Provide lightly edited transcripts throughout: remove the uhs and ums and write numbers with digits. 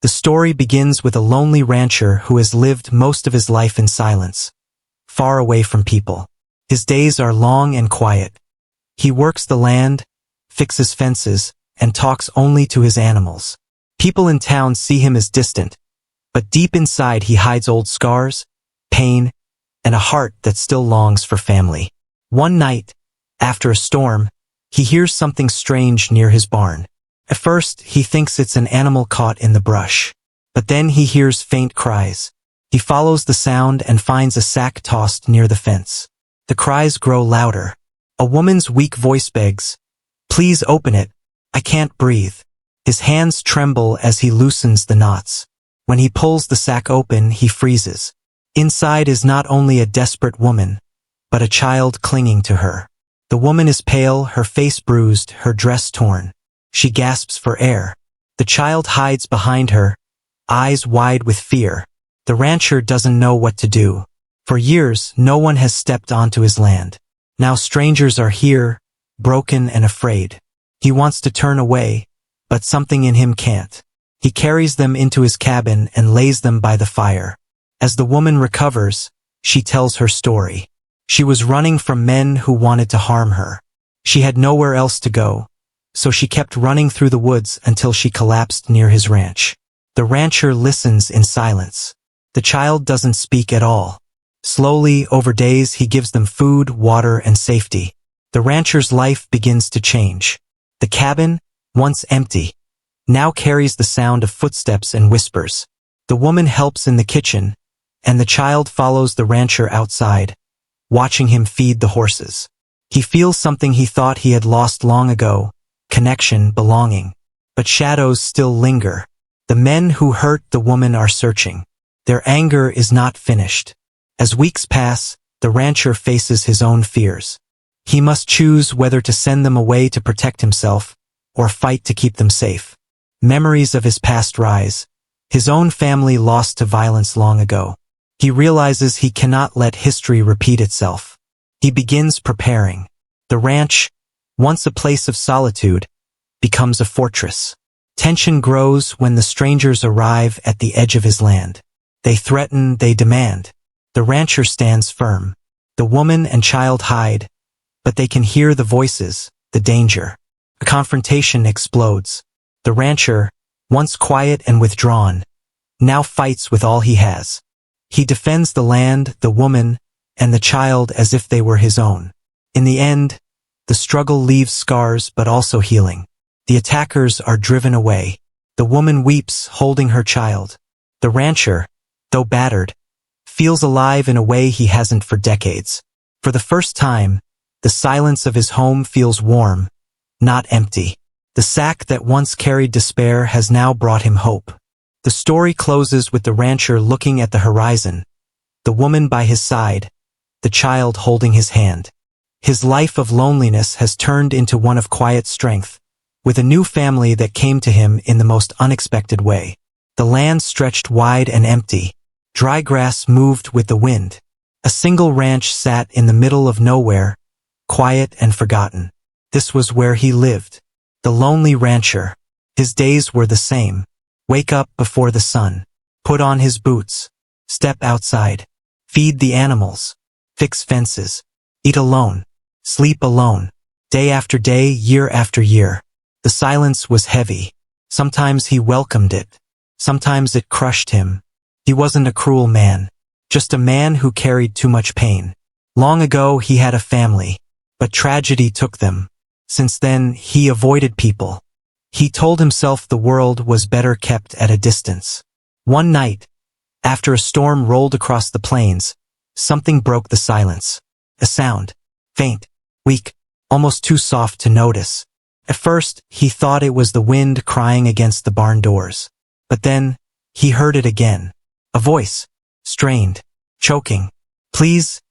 The story begins with a lonely rancher who has lived most of his life in silence, far away from people. His days are long and quiet. He works the land, fixes fences, and talks only to his animals. People in town see him as distant, but deep inside he hides old scars, pain, and a heart that still longs for family. One night, after a storm, he hears something strange near his barn. At first, he thinks it's an animal caught in the brush. But then he hears faint cries. He follows the sound and finds a sack tossed near the fence. The cries grow louder. A woman's weak voice begs, "Please open it. I can't breathe." His hands tremble as he loosens the knots. When he pulls the sack open, he freezes. Inside is not only a desperate woman, but a child clinging to her. The woman is pale, her face bruised, her dress torn. She gasps for air. The child hides behind her, eyes wide with fear. The rancher doesn't know what to do. For years, no one has stepped onto his land. Now strangers are here, broken and afraid. He wants to turn away, but something in him can't. He carries them into his cabin and lays them by the fire. As the woman recovers, she tells her story. She was running from men who wanted to harm her. She had nowhere else to go, so she kept running through the woods until she collapsed near his ranch. The rancher listens in silence. The child doesn't speak at all. Slowly, over days, he gives them food, water, and safety. The rancher's life begins to change. The cabin, once empty, now carries the sound of footsteps and whispers. The woman helps in the kitchen, and the child follows the rancher outside, watching him feed the horses. He feels something he thought he had lost long ago, connection, belonging. But shadows still linger. The men who hurt the woman are searching. Their anger is not finished. As weeks pass, the rancher faces his own fears. He must choose whether to send them away to protect himself, or fight to keep them safe. Memories of his past rise. His own family lost to violence long ago. He realizes he cannot let history repeat itself. He begins preparing. The ranch, once a place of solitude, becomes a fortress. Tension grows when the strangers arrive at the edge of his land. They threaten, they demand. The rancher stands firm. The woman and child hide, but they can hear the voices, the danger. A confrontation explodes. The rancher, once quiet and withdrawn, now fights with all he has. He defends the land, the woman, and the child as if they were his own. In the end, the struggle leaves scars but also healing. The attackers are driven away. The woman weeps, holding her child. The rancher, though battered, feels alive in a way he hasn't for decades. For the first time, the silence of his home feels warm, not empty. The sack that once carried despair has now brought him hope. The story closes with the rancher looking at the horizon, the woman by his side, the child holding his hand. His life of loneliness has turned into one of quiet strength, with a new family that came to him in the most unexpected way. The land stretched wide and empty. Dry grass moved with the wind. A single ranch sat in the middle of nowhere, quiet and forgotten. This was where he lived. The lonely rancher. His days were the same. Wake up before the sun. Put on his boots. Step outside. Feed the animals. Fix fences. Eat alone. Sleep alone. Day after day, year after year. The silence was heavy. Sometimes he welcomed it. Sometimes it crushed him. He wasn't a cruel man. Just a man who carried too much pain. Long ago he had a family, but tragedy took them. Since then, he avoided people. He told himself the world was better kept at a distance. One night, after a storm rolled across the plains, something broke the silence. A sound. Faint, weak, almost too soft to notice. At first, he thought it was the wind crying against the barn doors. But then, he heard it again. A voice. Strained. Choking. "Please,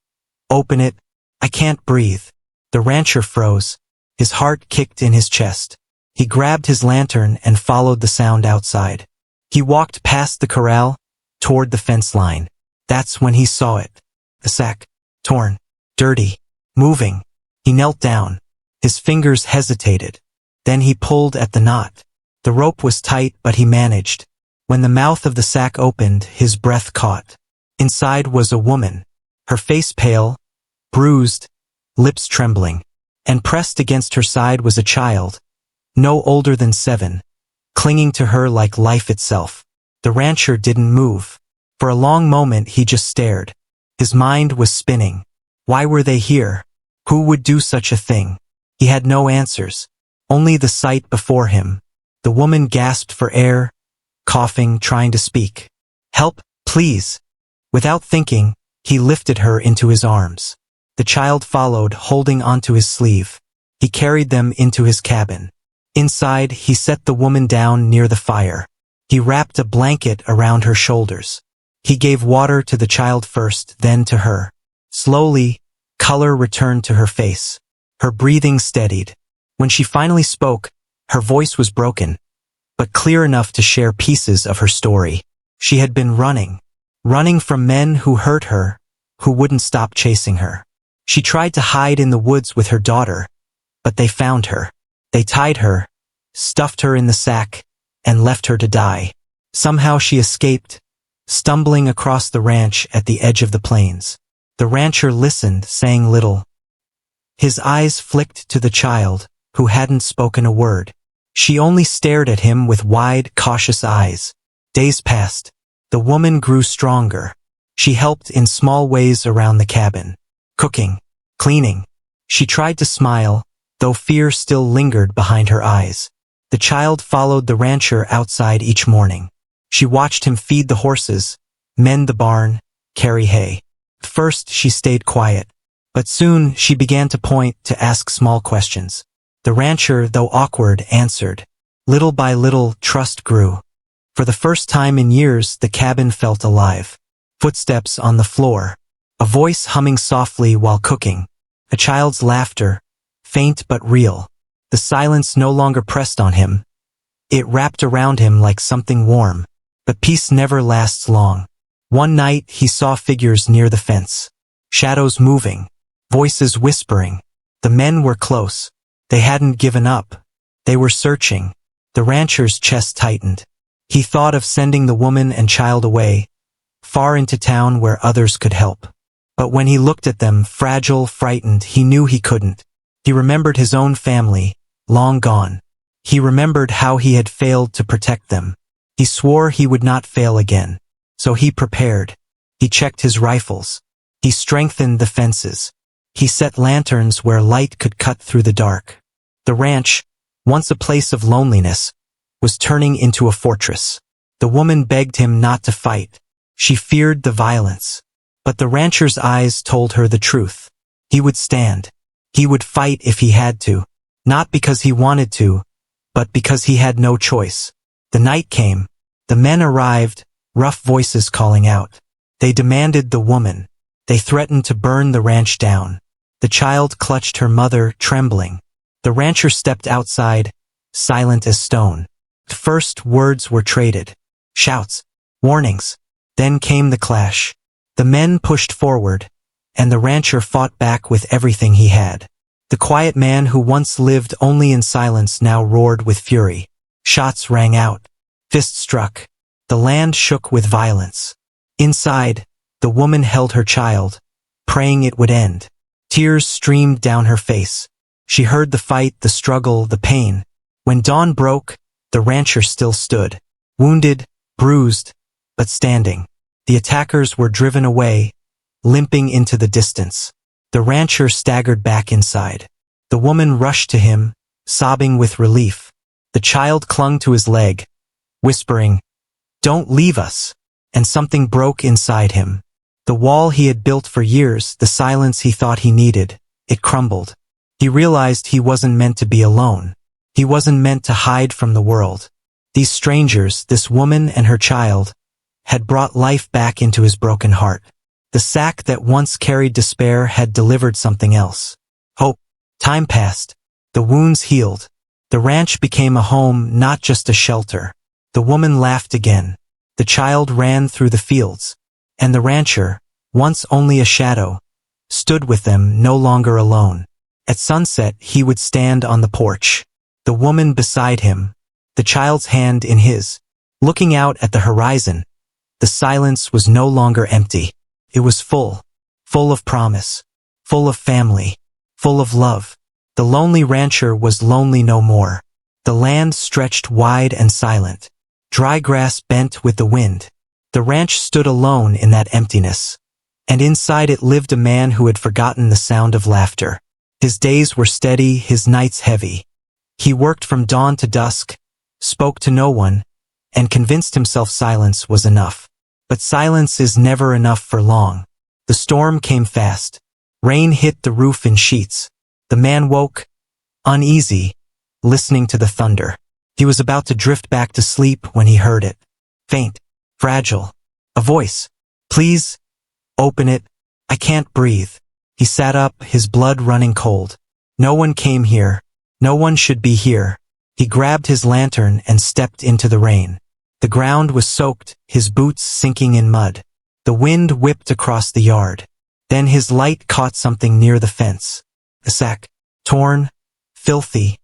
open it. I can't breathe." The rancher froze. His heart kicked in his chest. He grabbed his lantern and followed the sound outside. He walked past the corral, toward the fence line. That's when he saw it. The sack. Torn. Dirty. Moving. He knelt down. His fingers hesitated. Then he pulled at the knot. The rope was tight, but he managed. When the mouth of the sack opened, his breath caught. Inside was a woman, her face pale, bruised, lips trembling, and pressed against her side was a child, no older than 7, clinging to her like life itself. The rancher didn't move. For a long moment he just stared. His mind was spinning. Why were they here? Who would do such a thing? He had no answers. Only the sight before him. The woman gasped for air, coughing, trying to speak. Help, please. Without thinking, he lifted her into his arms. The child followed, holding onto his sleeve. He carried them into his cabin. Inside, he set the woman down near the fire. He wrapped a blanket around her shoulders. He gave water to the child first, then to her. Slowly, color returned to her face. Her breathing steadied. When she finally spoke, her voice was broken, but clear enough to share pieces of her story. She had been running from men who hurt her, who wouldn't stop chasing her. She tried to hide in the woods with her daughter, but they found her. They tied her, stuffed her in the sack, and left her to die. Somehow she escaped, stumbling across the ranch at the edge of the plains. The rancher listened, saying little. His eyes flicked to the child, who hadn't spoken a word. She only stared at him with wide, cautious eyes. Days passed. The woman grew stronger. She helped in small ways around the cabin. Cooking, cleaning. She tried to smile, though fear still lingered behind her eyes. The child followed the rancher outside each morning. She watched him feed the horses, mend the barn, carry hay. First she stayed quiet, but soon she began to point, to ask small questions. The rancher, though awkward, answered. Little by little, trust grew. For the first time in years, the cabin felt alive. Footsteps on the floor. A voice humming softly while cooking. A child's laughter, faint but real. The silence no longer pressed on him. It wrapped around him like something warm. But peace never lasts long. One night he saw figures near the fence. Shadows moving. Voices whispering. The men were close. They hadn't given up. They were searching. The rancher's chest tightened. He thought of sending the woman and child away, far into town where others could help. But when he looked at them, fragile, frightened, he knew he couldn't. He remembered his own family, long gone. He remembered how he had failed to protect them. He swore he would not fail again. So he prepared. He checked his rifles. He strengthened the fences. He set lanterns where light could cut through the dark. The ranch, once a place of loneliness, was turning into a fortress. The woman begged him not to fight. She feared the violence. But the rancher's eyes told her the truth. He would stand. He would fight if he had to. Not because he wanted to, but because he had no choice. The night came. The men arrived, rough voices calling out. They demanded the woman. They threatened to burn the ranch down. The child clutched her mother, trembling. The rancher stepped outside, silent as stone. First words were traded. Shouts. Warnings. Then came the clash. The men pushed forward, and the rancher fought back with everything he had. The quiet man who once lived only in silence now roared with fury. Shots rang out. Fists struck. The land shook with violence. Inside, the woman held her child, praying it would end. Tears streamed down her face. She heard the fight, the struggle, the pain. When dawn broke, the rancher still stood, wounded, bruised, but standing. The attackers were driven away, limping into the distance. The rancher staggered back inside. The woman rushed to him, sobbing with relief. The child clung to his leg, whispering, "Don't leave us." And something broke inside him. The wall he had built for years, the silence he thought he needed, it crumbled. He realized he wasn't meant to be alone. He wasn't meant to hide from the world. These strangers, this woman and her child, had brought life back into his broken heart. The sack that once carried despair had delivered something else. Hope. Time passed. The wounds healed. The ranch became a home, not just a shelter. The woman laughed again. The child ran through the fields. And the rancher, once only a shadow, stood with them, no longer alone. At sunset, he would stand on the porch. The woman beside him, the child's hand in his. Looking out at the horizon, the silence was no longer empty. It was full. Full of promise. Full of family. Full of love. The lonely rancher was lonely no more. The land stretched wide and silent. Dry grass bent with the wind. The ranch stood alone in that emptiness. And inside it lived a man who had forgotten the sound of laughter. His days were steady, his nights heavy. He worked from dawn to dusk, spoke to no one, and convinced himself silence was enough. But silence is never enough for long. The storm came fast. Rain hit the roof in sheets. The man woke, uneasy, listening to the thunder. He was about to drift back to sleep when he heard it. Faint, fragile. A voice. Please, open it. I can't breathe. He sat up, his blood running cold. No one came here. No one should be here. He grabbed his lantern and stepped into the rain. The ground was soaked, his boots sinking in mud. The wind whipped across the yard. Then his light caught something near the fence. A sack. Torn, filthy,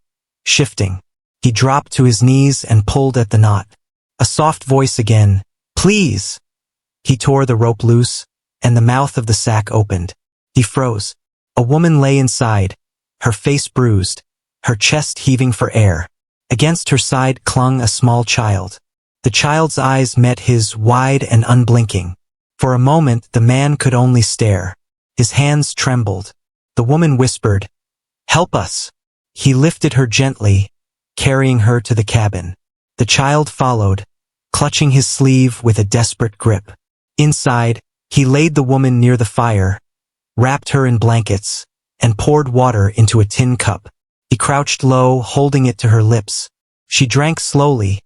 shifting. He dropped to his knees and pulled at the knot. A soft voice again. Please! He tore the rope loose, and the mouth of the sack opened. He froze. A woman lay inside, her face bruised, her chest heaving for air. Against her side clung a small child. The child's eyes met his, wide and unblinking. For a moment the man could only stare. His hands trembled. The woman whispered, "Help us." He lifted her gently, carrying her to the cabin. The child followed, clutching his sleeve with a desperate grip. Inside, he laid the woman near the fire, wrapped her in blankets, and poured water into a tin cup. He crouched low, holding it to her lips. She drank slowly,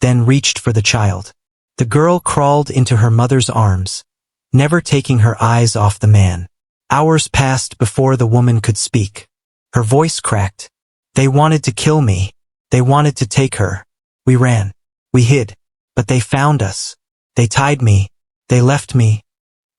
then reached for the child. The girl crawled into her mother's arms, never taking her eyes off the man. Hours passed before the woman could speak. Her voice cracked. They wanted to kill me. They wanted to take her. We ran. We hid. But they found us. They tied me. They left me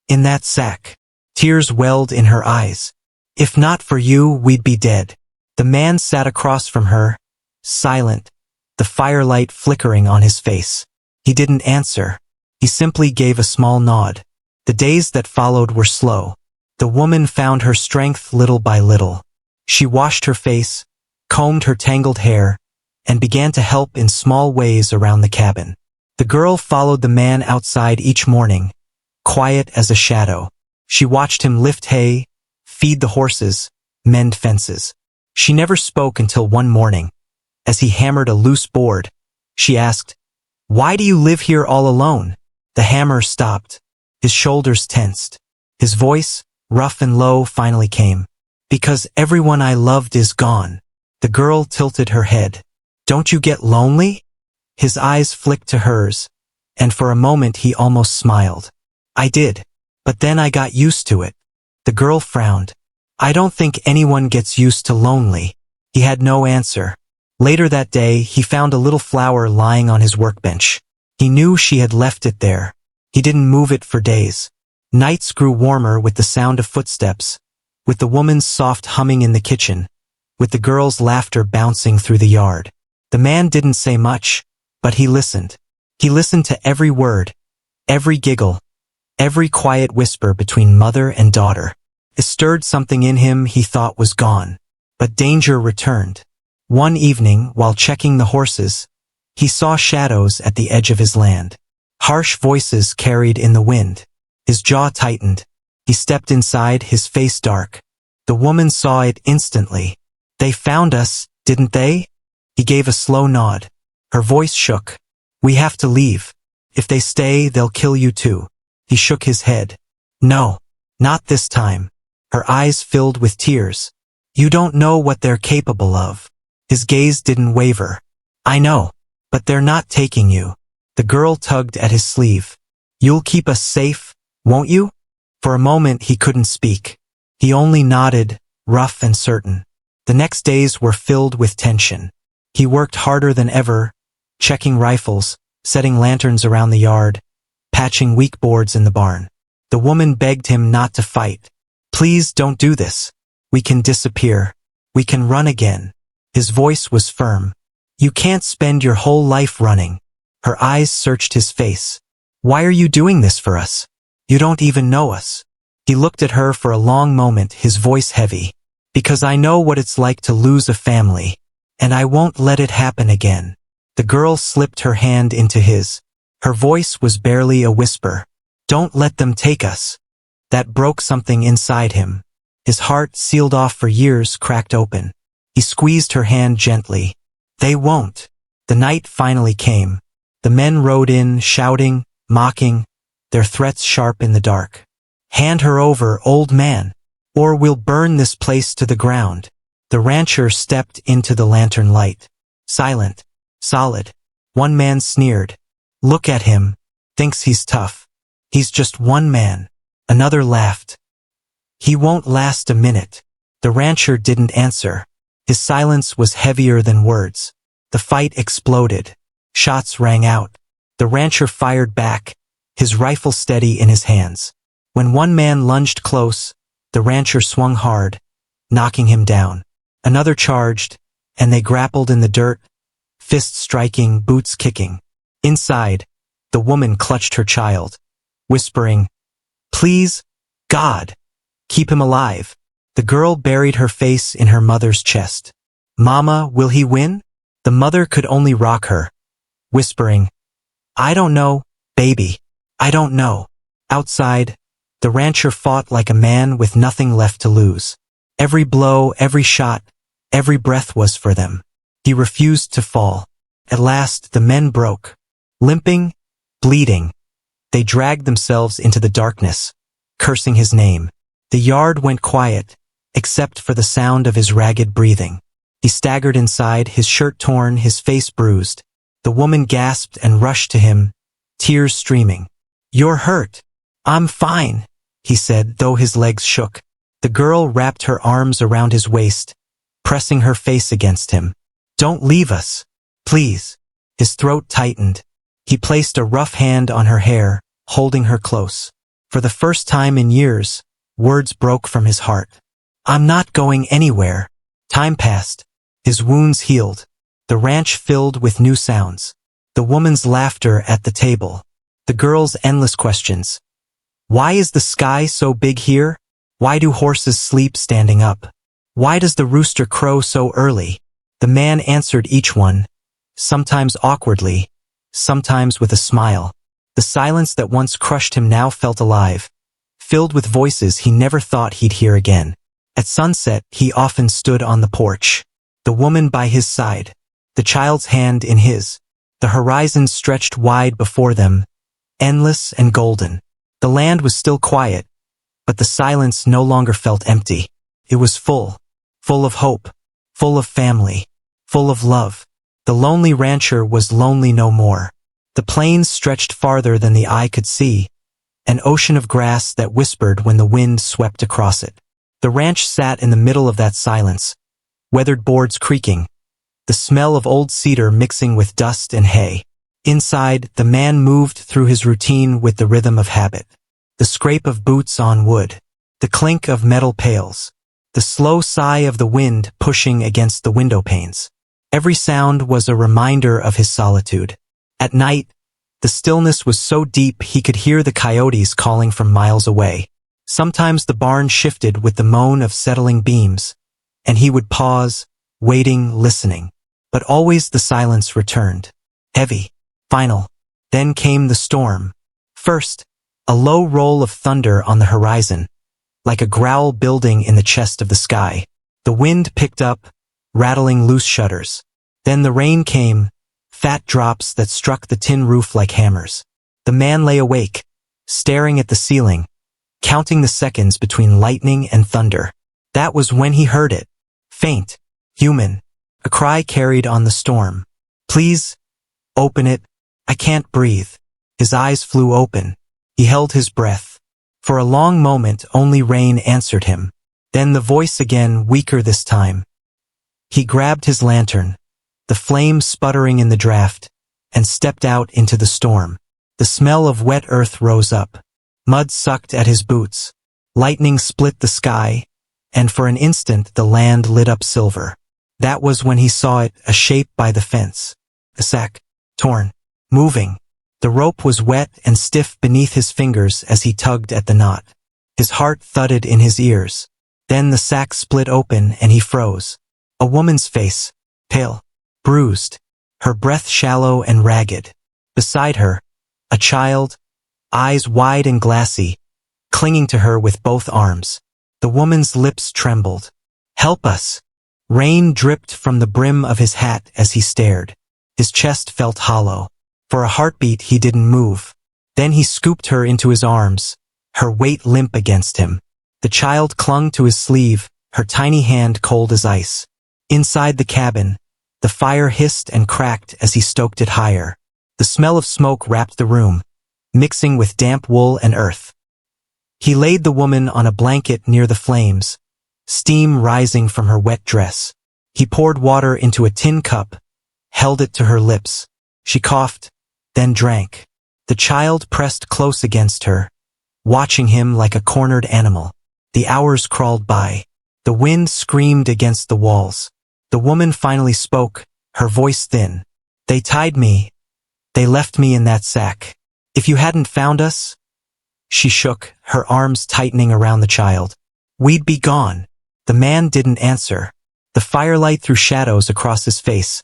in that sack. Tears welled in her eyes. If not for you, we'd be dead. The man sat across from her, silent, the firelight flickering on his face. He didn't answer. He simply gave a small nod. The days that followed were slow. The woman found her strength little by little. She washed her face, combed her tangled hair, and began to help in small ways around the cabin. The girl followed the man outside each morning, quiet as a shadow. She watched him lift hay, feed the horses, mend fences. She never spoke until one morning. As he hammered a loose board, she asked, "Why do you live here all alone?" The hammer stopped. His shoulders tensed. His voice, rough and low, finally came. "Because everyone I loved is gone." The girl tilted her head. "Don't you get lonely?" His eyes flicked to hers, and for a moment he almost smiled. "I did. But then I got used to it." The girl frowned. "I don't think anyone gets used to lonely." He had no answer. Later that day, he found a little flower lying on his workbench. He knew she had left it there. He didn't move it for days. Nights grew warmer with the sound of footsteps, with the woman's soft humming in the kitchen, with the girl's laughter bouncing through the yard. The man didn't say much, but he listened. He listened to every word, every giggle, every quiet whisper between mother and daughter. It stirred something in him he thought was gone. But danger returned. One evening, while checking the horses, he saw shadows at the edge of his land. Harsh voices carried in the wind. His jaw tightened. He stepped inside, his face dark. The woman saw it instantly. "They found us, didn't they?" He gave a slow nod. Her voice shook. "We have to leave. If they stay, they'll kill you too." He shook his head. "No, not this time." Her eyes filled with tears. "You don't know what they're capable of." His gaze didn't waver. "I know, but they're not taking you." The girl tugged at his sleeve. "You'll keep us safe, won't you?" For a moment he couldn't speak. He only nodded, rough and certain. The next days were filled with tension. He worked harder than ever, checking rifles, setting lanterns around the yard, patching weak boards in the barn. The woman begged him not to fight. "Please don't do this. We can disappear. We can run again." His voice was firm. "You can't spend your whole life running." Her eyes searched his face. "Why are you doing this for us? You don't even know us." He looked at her for a long moment, his voice heavy. "Because I know what it's like to lose a family, and I won't let it happen again." The girl slipped her hand into his. Her voice was barely a whisper. "Don't let them take us." That broke something inside him. His heart, sealed off for years, cracked open. He squeezed her hand gently. "They won't." The night finally came. The men rode in, shouting, mocking, their threats sharp in the dark. "Hand her over, old man, or we'll burn this place to the ground." The rancher stepped into the lantern light. Silent, solid. One man sneered. "Look at him. Thinks he's tough. He's just one man." Another laughed. "He won't last a minute." The rancher didn't answer. His silence was heavier than words. The fight exploded. Shots rang out. The rancher fired back, his rifle steady in his hands. When one man lunged close, the rancher swung hard, knocking him down. Another charged, and they grappled in the dirt, fists striking, boots kicking. Inside, the woman clutched her child, whispering, "Please, God, keep him alive." The girl buried her face in her mother's chest. "Mama, will he win?" The mother could only rock her, whispering, "I don't know, baby. I don't know." Outside, the rancher fought like a man with nothing left to lose. Every blow, every shot, every breath was for them. He refused to fall. At last, the men broke. Limping, bleeding, they dragged themselves into the darkness, cursing his name. The yard went quiet, except for the sound of his ragged breathing. He staggered inside, his shirt torn, his face bruised. The woman gasped and rushed to him, tears streaming. "You're hurt." "I'm fine," he said, though his legs shook. The girl wrapped her arms around his waist, pressing her face against him. "Don't leave us, please." His throat tightened. He placed a rough hand on her hair, holding her close. For the first time in years, words broke from his heart. "I'm not going anywhere." Time passed. His wounds healed. The ranch filled with new sounds. The woman's laughter at the table. The girl's endless questions. "Why is the sky so big here? Why do horses sleep standing up? Why does the rooster crow so early?" The man answered each one, sometimes awkwardly, sometimes with a smile. The silence that once crushed him now felt alive, filled with voices he never thought he'd hear again. At sunset, he often stood on the porch, the woman by his side, the child's hand in his. The horizon stretched wide before them, endless and golden. The land was still quiet, but the silence no longer felt empty. It was full of hope, full of family, full of love. The lonely rancher was lonely no more. The plains stretched farther than the eye could see, an ocean of grass that whispered when the wind swept across it. The ranch sat in the middle of that silence, weathered boards creaking, the smell of old cedar mixing with dust and hay. Inside, the man moved through his routine with the rhythm of habit. The scrape of boots on wood, the clink of metal pails, the slow sigh of the wind pushing against the window panes. Every sound was a reminder of his solitude. At night, the stillness was so deep he could hear the coyotes calling from miles away. Sometimes the barn shifted with the moan of settling beams, and he would pause, waiting, listening. But always the silence returned. Heavy, final. Then came the storm. First, a low roll of thunder on the horizon, like a growl building in the chest of the sky. The wind picked up, rattling loose shutters. Then the rain came, fat drops that struck the tin roof like hammers. The man lay awake, staring at the ceiling, counting the seconds between lightning and thunder. That was when he heard it. Faint, human, a cry carried on the storm. "Please, open it. I can't breathe." His eyes flew open. He held his breath. For a long moment only rain answered him. Then the voice again, weaker this time. He grabbed his lantern, the flame sputtering in the draft, and stepped out into the storm. The smell of wet earth rose up. Mud sucked at his boots. Lightning split the sky, and for an instant the land lit up silver. That was when he saw it, a shape by the fence. A sack, torn, moving. The rope was wet and stiff beneath his fingers as he tugged at the knot. His heart thudded in his ears. Then the sack split open and he froze. A woman's face, pale, bruised, her breath shallow and ragged. Beside her, a child, eyes wide and glassy, clinging to her with both arms. The woman's lips trembled. "Help us!" Rain dripped from the brim of his hat as he stared. His chest felt hollow. For a heartbeat he didn't move. Then he scooped her into his arms, her weight limp against him. The child clung to his sleeve, her tiny hand cold as ice. Inside the cabin, the fire hissed and cracked as he stoked it higher. The smell of smoke wrapped the room, mixing with damp wool and earth. He laid the woman on a blanket near the flames, steam rising from her wet dress. He poured water into a tin cup, held it to her lips. She coughed, then drank. The child pressed close against her, watching him like a cornered animal. The hours crawled by. The wind screamed against the walls. The woman finally spoke, her voice thin. "They tied me. They left me in that sack. If you hadn't found us..." She shook, her arms tightening around the child. "We'd be gone." The man didn't answer. The firelight threw shadows across his face,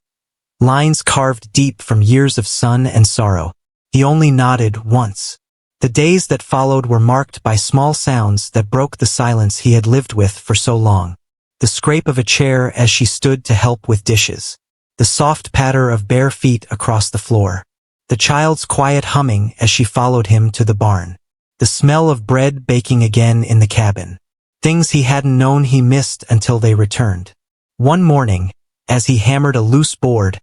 lines carved deep from years of sun and sorrow. He only nodded once. The days that followed were marked by small sounds that broke the silence he had lived with for so long. The scrape of a chair as she stood to help with dishes. The soft patter of bare feet across the floor. The child's quiet humming as she followed him to the barn. The smell of bread baking again in the cabin. Things he hadn't known he missed until they returned. One morning, as he hammered a loose board,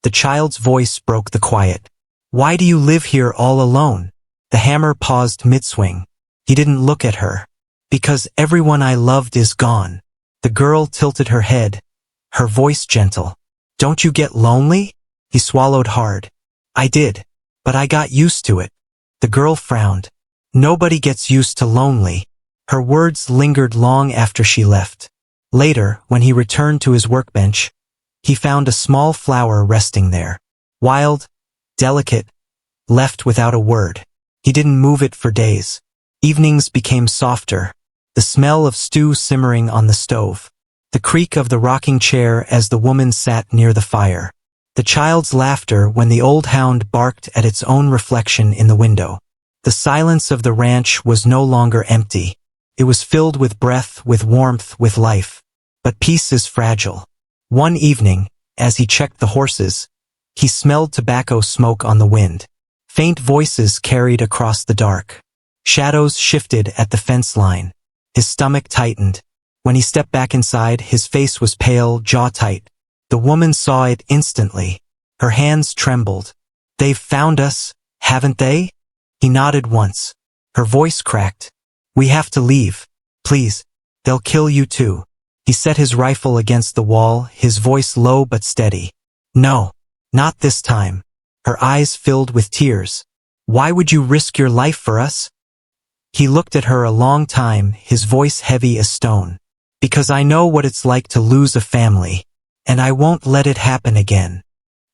the child's voice broke the quiet. "Why do you live here all alone?" The hammer paused mid-swing. He didn't look at her. "Because everyone I loved is gone." The girl tilted her head, her voice gentle. "Don't you get lonely?" He swallowed hard. "I did, but I got used to it." The girl frowned. "Nobody gets used to lonely." Her words lingered long after she left. Later, when he returned to his workbench, he found a small flower resting there. Wild, delicate, left without a word. He didn't move it for days. Evenings became softer, the smell of stew simmering on the stove, the creak of the rocking chair as the woman sat near the fire, the child's laughter when the old hound barked at its own reflection in the window. The silence of the ranch was no longer empty. It was filled with breath, with warmth, with life. But peace is fragile. One evening, as he checked the horses, he smelled tobacco smoke on the wind. Faint voices carried across the dark. Shadows shifted at the fence line. His stomach tightened. When he stepped back inside, his face was pale, jaw tight. The woman saw it instantly. Her hands trembled. "They've found us, haven't they?" He nodded once. Her voice cracked. "We have to leave. Please. They'll kill you too." He set his rifle against the wall, his voice low but steady. "No, not this time." Her eyes filled with tears. "Why would you risk your life for us?" He looked at her a long time, his voice heavy as stone. "Because I know what it's like to lose a family, and I won't let it happen again."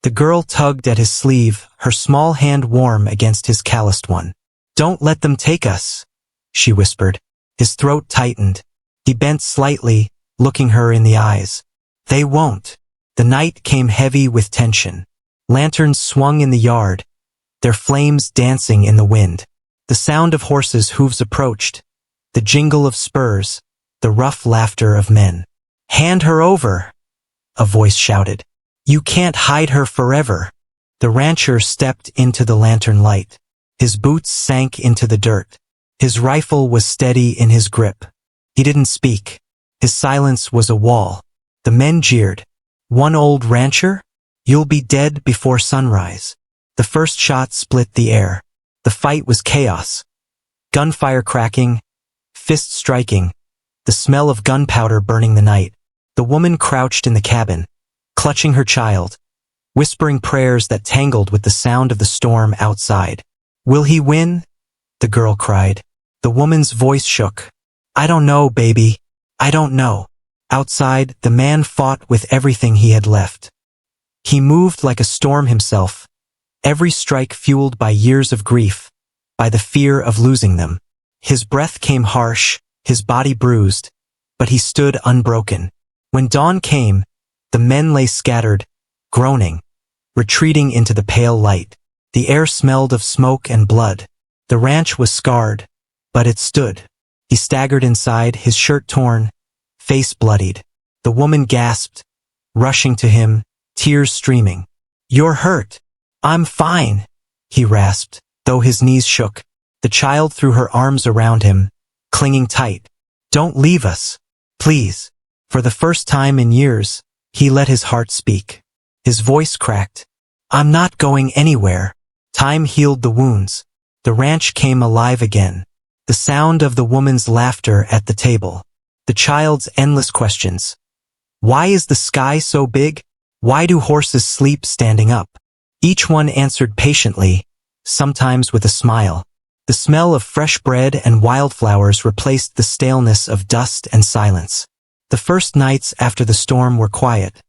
The girl tugged at his sleeve, her small hand warm against his calloused one. "Don't let them take us," she whispered. His throat tightened. He bent slightly, looking her in the eyes. "They won't." The night came heavy with tension. Lanterns swung in the yard, their flames dancing in the wind. The sound of horses' hooves approached, the jingle of spurs, the rough laughter of men. "Hand her over," a voice shouted. "You can't hide her forever." The rancher stepped into the lantern light. His boots sank into the dirt. His rifle was steady in his grip. He didn't speak. His silence was a wall. The men jeered. "One old rancher? You'll be dead before sunrise." The first shot split the air. The fight was chaos. Gunfire cracking, fists striking, the smell of gunpowder burning the night. The woman crouched in the cabin, clutching her child, whispering prayers that tangled with the sound of the storm outside. "Will he win?" the girl cried. The woman's voice shook. "I don't know, baby. I don't know." Outside, the man fought with everything he had left. He moved like a storm himself, every strike fueled by years of grief, by the fear of losing them. His breath came harsh, his body bruised, but he stood unbroken. When dawn came, the men lay scattered, groaning, retreating into the pale light. The air smelled of smoke and blood. The ranch was scarred, but it stood. He staggered inside, his shirt torn, face bloodied. The woman gasped, rushing to him, tears streaming. "You're hurt." "I'm fine," he rasped, though his knees shook. The child threw her arms around him, clinging tight. "Don't leave us, please." For the first time in years, he let his heart speak. His voice cracked. "I'm not going anywhere." Time healed the wounds. The ranch came alive again. The sound of the woman's laughter at the table. The child's endless questions. Why is the sky so big? Why do horses sleep standing up? Each one answered patiently, sometimes with a smile. The smell of fresh bread and wildflowers replaced the staleness of dust and silence. The first nights after the storm were quiet,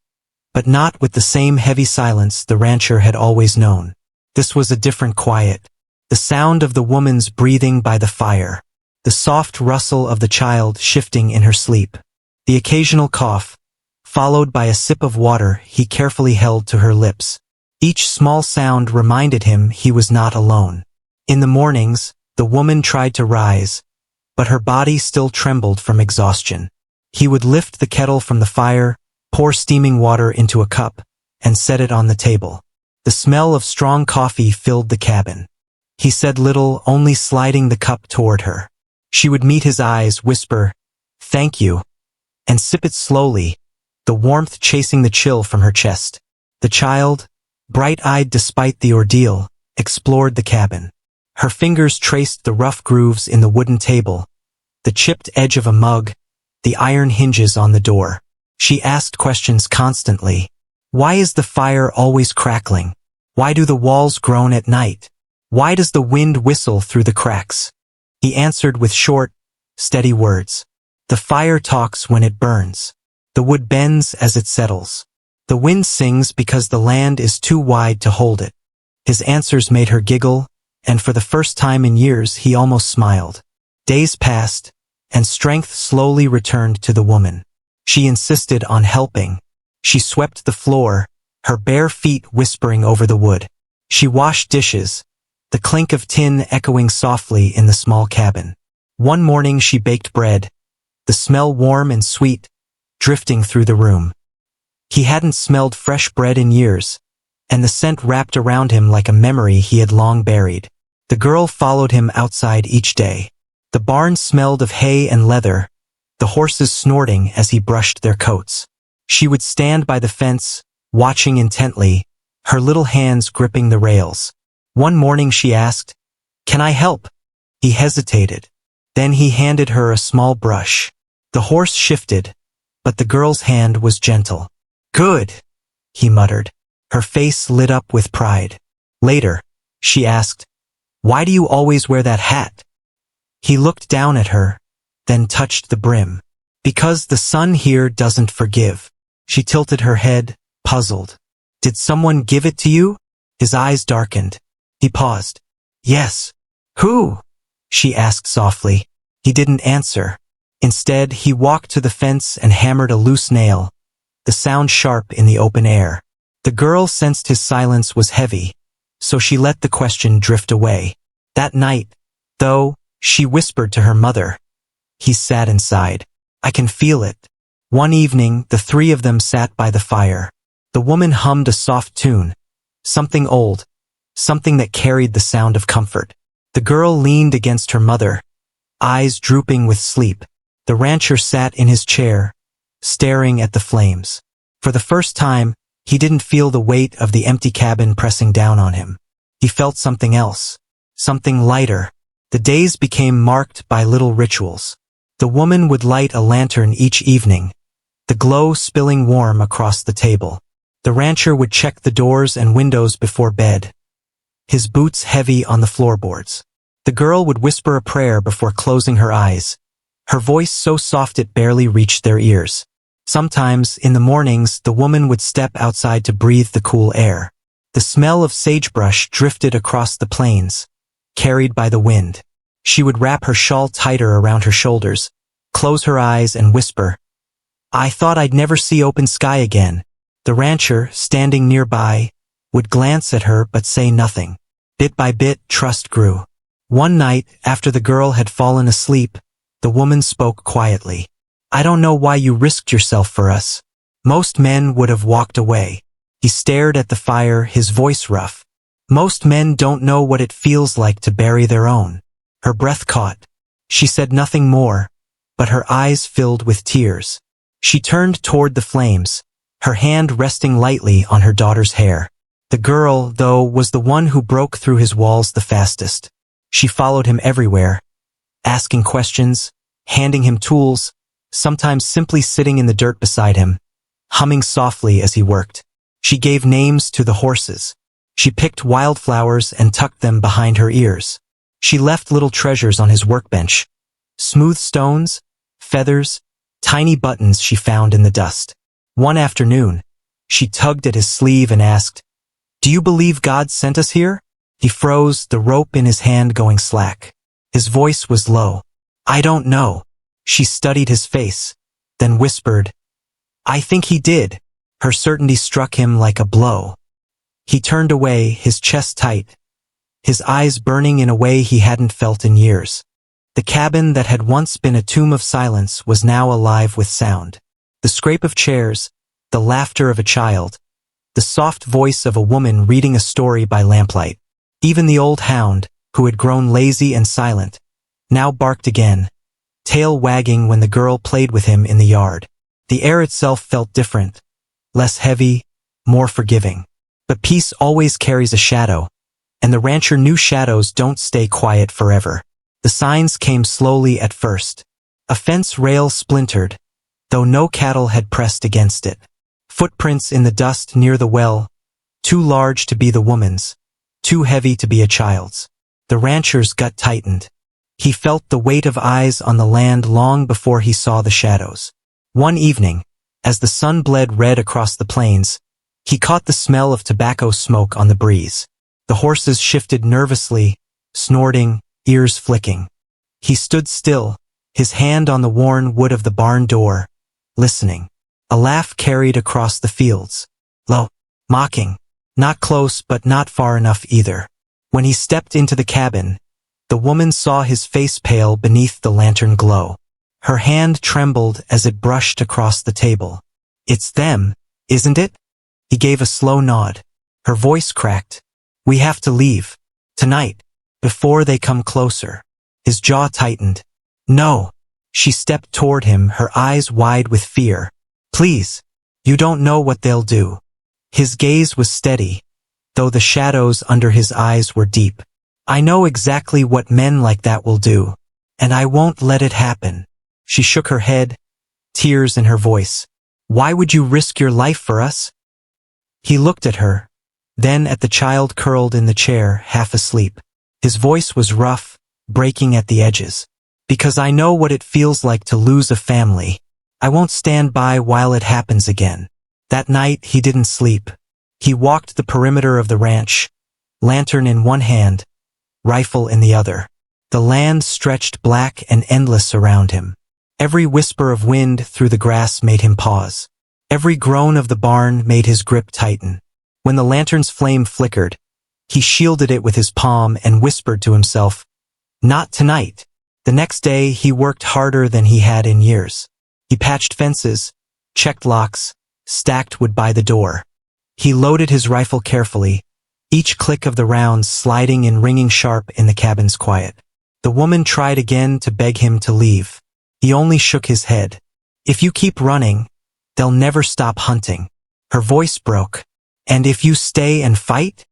but not with the same heavy silence the rancher had always known. This was a different quiet. The sound of the woman's breathing by the fire. The soft rustle of the child shifting in her sleep. The occasional cough, followed by a sip of water he carefully held to her lips. Each small sound reminded him he was not alone. In the mornings, the woman tried to rise, but her body still trembled from exhaustion. He would lift the kettle from the fire, pour steaming water into a cup, and set it on the table. The smell of strong coffee filled the cabin. He said little, only sliding the cup toward her. She would meet his eyes, whisper, "Thank you," and sip it slowly, the warmth chasing the chill from her chest. The child, bright-eyed despite the ordeal, explored the cabin. Her fingers traced the rough grooves in the wooden table, the chipped edge of a mug, the iron hinges on the door. She asked questions constantly. Why is the fire always crackling? Why do the walls groan at night? Why does the wind whistle through the cracks? He answered with short, steady words. The fire talks when it burns. The wood bends as it settles. The wind sings because the land is too wide to hold it. His answers made her giggle, and for the first time in years he almost smiled. Days passed, and strength slowly returned to the woman. She insisted on helping. She swept the floor, her bare feet whispering over the wood. She washed dishes, the clink of tin echoing softly in the small cabin. One morning she baked bread, the smell warm and sweet, drifting through the room. He hadn't smelled fresh bread in years, and the scent wrapped around him like a memory he had long buried. The girl followed him outside each day. The barn smelled of hay and leather, the horses snorting as he brushed their coats. She would stand by the fence, watching intently, her little hands gripping the rails. One morning she asked, "Can I help?" He hesitated. Then he handed her a small brush. The horse shifted, but the girl's hand was gentle. "Good," he muttered. Her face lit up with pride. Later, she asked, "Why do you always wear that hat?" He looked down at her, then touched the brim. "Because the sun here doesn't forgive." She tilted her head, puzzled. "Did someone give it to you?" His eyes darkened. He paused. "Yes." "Who?" she asked softly. He didn't answer. Instead, he walked to the fence and hammered a loose nail, the sound sharp in the open air. The girl sensed his silence was heavy, so she let the question drift away. That night, though, she whispered to her mother. He's sad inside. I can feel it. One evening, the three of them sat by the fire. The woman hummed a soft tune, something old, something that carried the sound of comfort. The girl leaned against her mother, eyes drooping with sleep. The rancher sat in his chair, staring at the flames. For the first time, he didn't feel the weight of the empty cabin pressing down on him. He felt something else, something lighter. The days became marked by little rituals. The woman would light a lantern each evening, the glow spilling warm across the table. The rancher would check the doors and windows before bed, his boots heavy on the floorboards. The girl would whisper a prayer before closing her eyes, her voice so soft it barely reached their ears. Sometimes, in the mornings, the woman would step outside to breathe the cool air. The smell of sagebrush drifted across the plains, carried by the wind. She would wrap her shawl tighter around her shoulders, close her eyes and whisper, "I thought I'd never see open sky again." The rancher, standing nearby, would glance at her but say nothing. Bit by bit, trust grew. One night, after the girl had fallen asleep, the woman spoke quietly. "I don't know why you risked yourself for us." Most men would have walked away. He stared at the fire, his voice rough. "Most men don't know what it feels like to bury their own." Her breath caught. She said nothing more, but her eyes filled with tears. She turned toward the flames, her hand resting lightly on her daughter's hair. The girl, though, was the one who broke through his walls the fastest. She followed him everywhere, asking questions, handing him tools, sometimes simply sitting in the dirt beside him, humming softly as he worked. She gave names to the horses. She picked wildflowers and tucked them behind her ears. She left little treasures on his workbench, smooth stones, feathers, tiny buttons she found in the dust. One afternoon, she tugged at his sleeve and asked, "Do you believe God sent us here?" He froze, the rope in his hand going slack. His voice was low. "I don't know." She studied his face, then whispered, "I think he did." Her certainty struck him like a blow. He turned away, his chest tight, his eyes burning in a way he hadn't felt in years. The cabin that had once been a tomb of silence was now alive with sound. The scrape of chairs, the laughter of a child, the soft voice of a woman reading a story by lamplight. Even the old hound, who had grown lazy and silent, now barked again, tail wagging when the girl played with him in the yard. The air itself felt different, less heavy, more forgiving. But peace always carries a shadow, and the rancher knew shadows don't stay quiet forever. The signs came slowly at first. A fence rail splintered, though no cattle had pressed against it. Footprints in the dust near the well, too large to be the woman's, too heavy to be a child's. The rancher's gut tightened. He felt the weight of eyes on the land long before he saw the shadows. One evening, as the sun bled red across the plains, he caught the smell of tobacco smoke on the breeze. The horses shifted nervously, snorting, ears flicking. He stood still, his hand on the worn wood of the barn door, listening. A laugh carried across the fields. Low, mocking. Not close but not far enough either. When he stepped into the cabin, the woman saw his face pale beneath the lantern glow. Her hand trembled as it brushed across the table. "It's them, isn't it?" He gave a slow nod. Her voice cracked. "We have to leave. Tonight. Before they come closer." His jaw tightened. "No." She stepped toward him, her eyes wide with fear. "Please. You don't know what they'll do." His gaze was steady, though the shadows under his eyes were deep. "I know exactly what men like that will do, and I won't let it happen." She shook her head, tears in her voice. "Why would you risk your life for us?" He looked at her, then at the child curled in the chair, half asleep. His voice was rough, breaking at the edges. "Because I know what it feels like to lose a family. I won't stand by while it happens again." That night he didn't sleep. He walked the perimeter of the ranch, lantern in one hand, rifle in the other. The land stretched black and endless around him. Every whisper of wind through the grass made him pause. Every groan of the barn made his grip tighten. When the lantern's flame flickered, he shielded it with his palm and whispered to himself, "Not tonight." The next day he worked harder than he had in years. He patched fences, checked locks, stacked wood by the door. He loaded his rifle carefully, each click of the rounds sliding and ringing sharp in the cabin's quiet. The woman tried again to beg him to leave. He only shook his head. "If you keep running, they'll never stop hunting." Her voice broke. "And if you stay and fight?"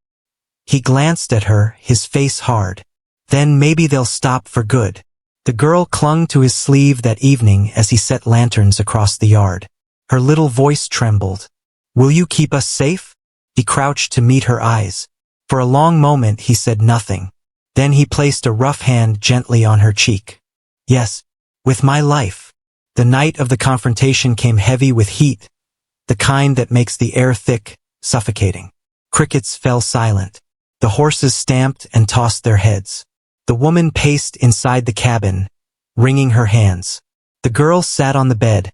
He glanced at her, his face hard. "Then maybe they'll stop for good." The girl clung to his sleeve that evening as he set lanterns across the yard. Her little voice trembled. "Will you keep us safe?" He crouched to meet her eyes. For a long moment he said nothing. Then he placed a rough hand gently on her cheek. "Yes, with my life." The night of the confrontation came heavy with heat, the kind that makes the air thick, suffocating. Crickets fell silent. The horses stamped and tossed their heads. The woman paced inside the cabin, wringing her hands. The girl sat on the bed,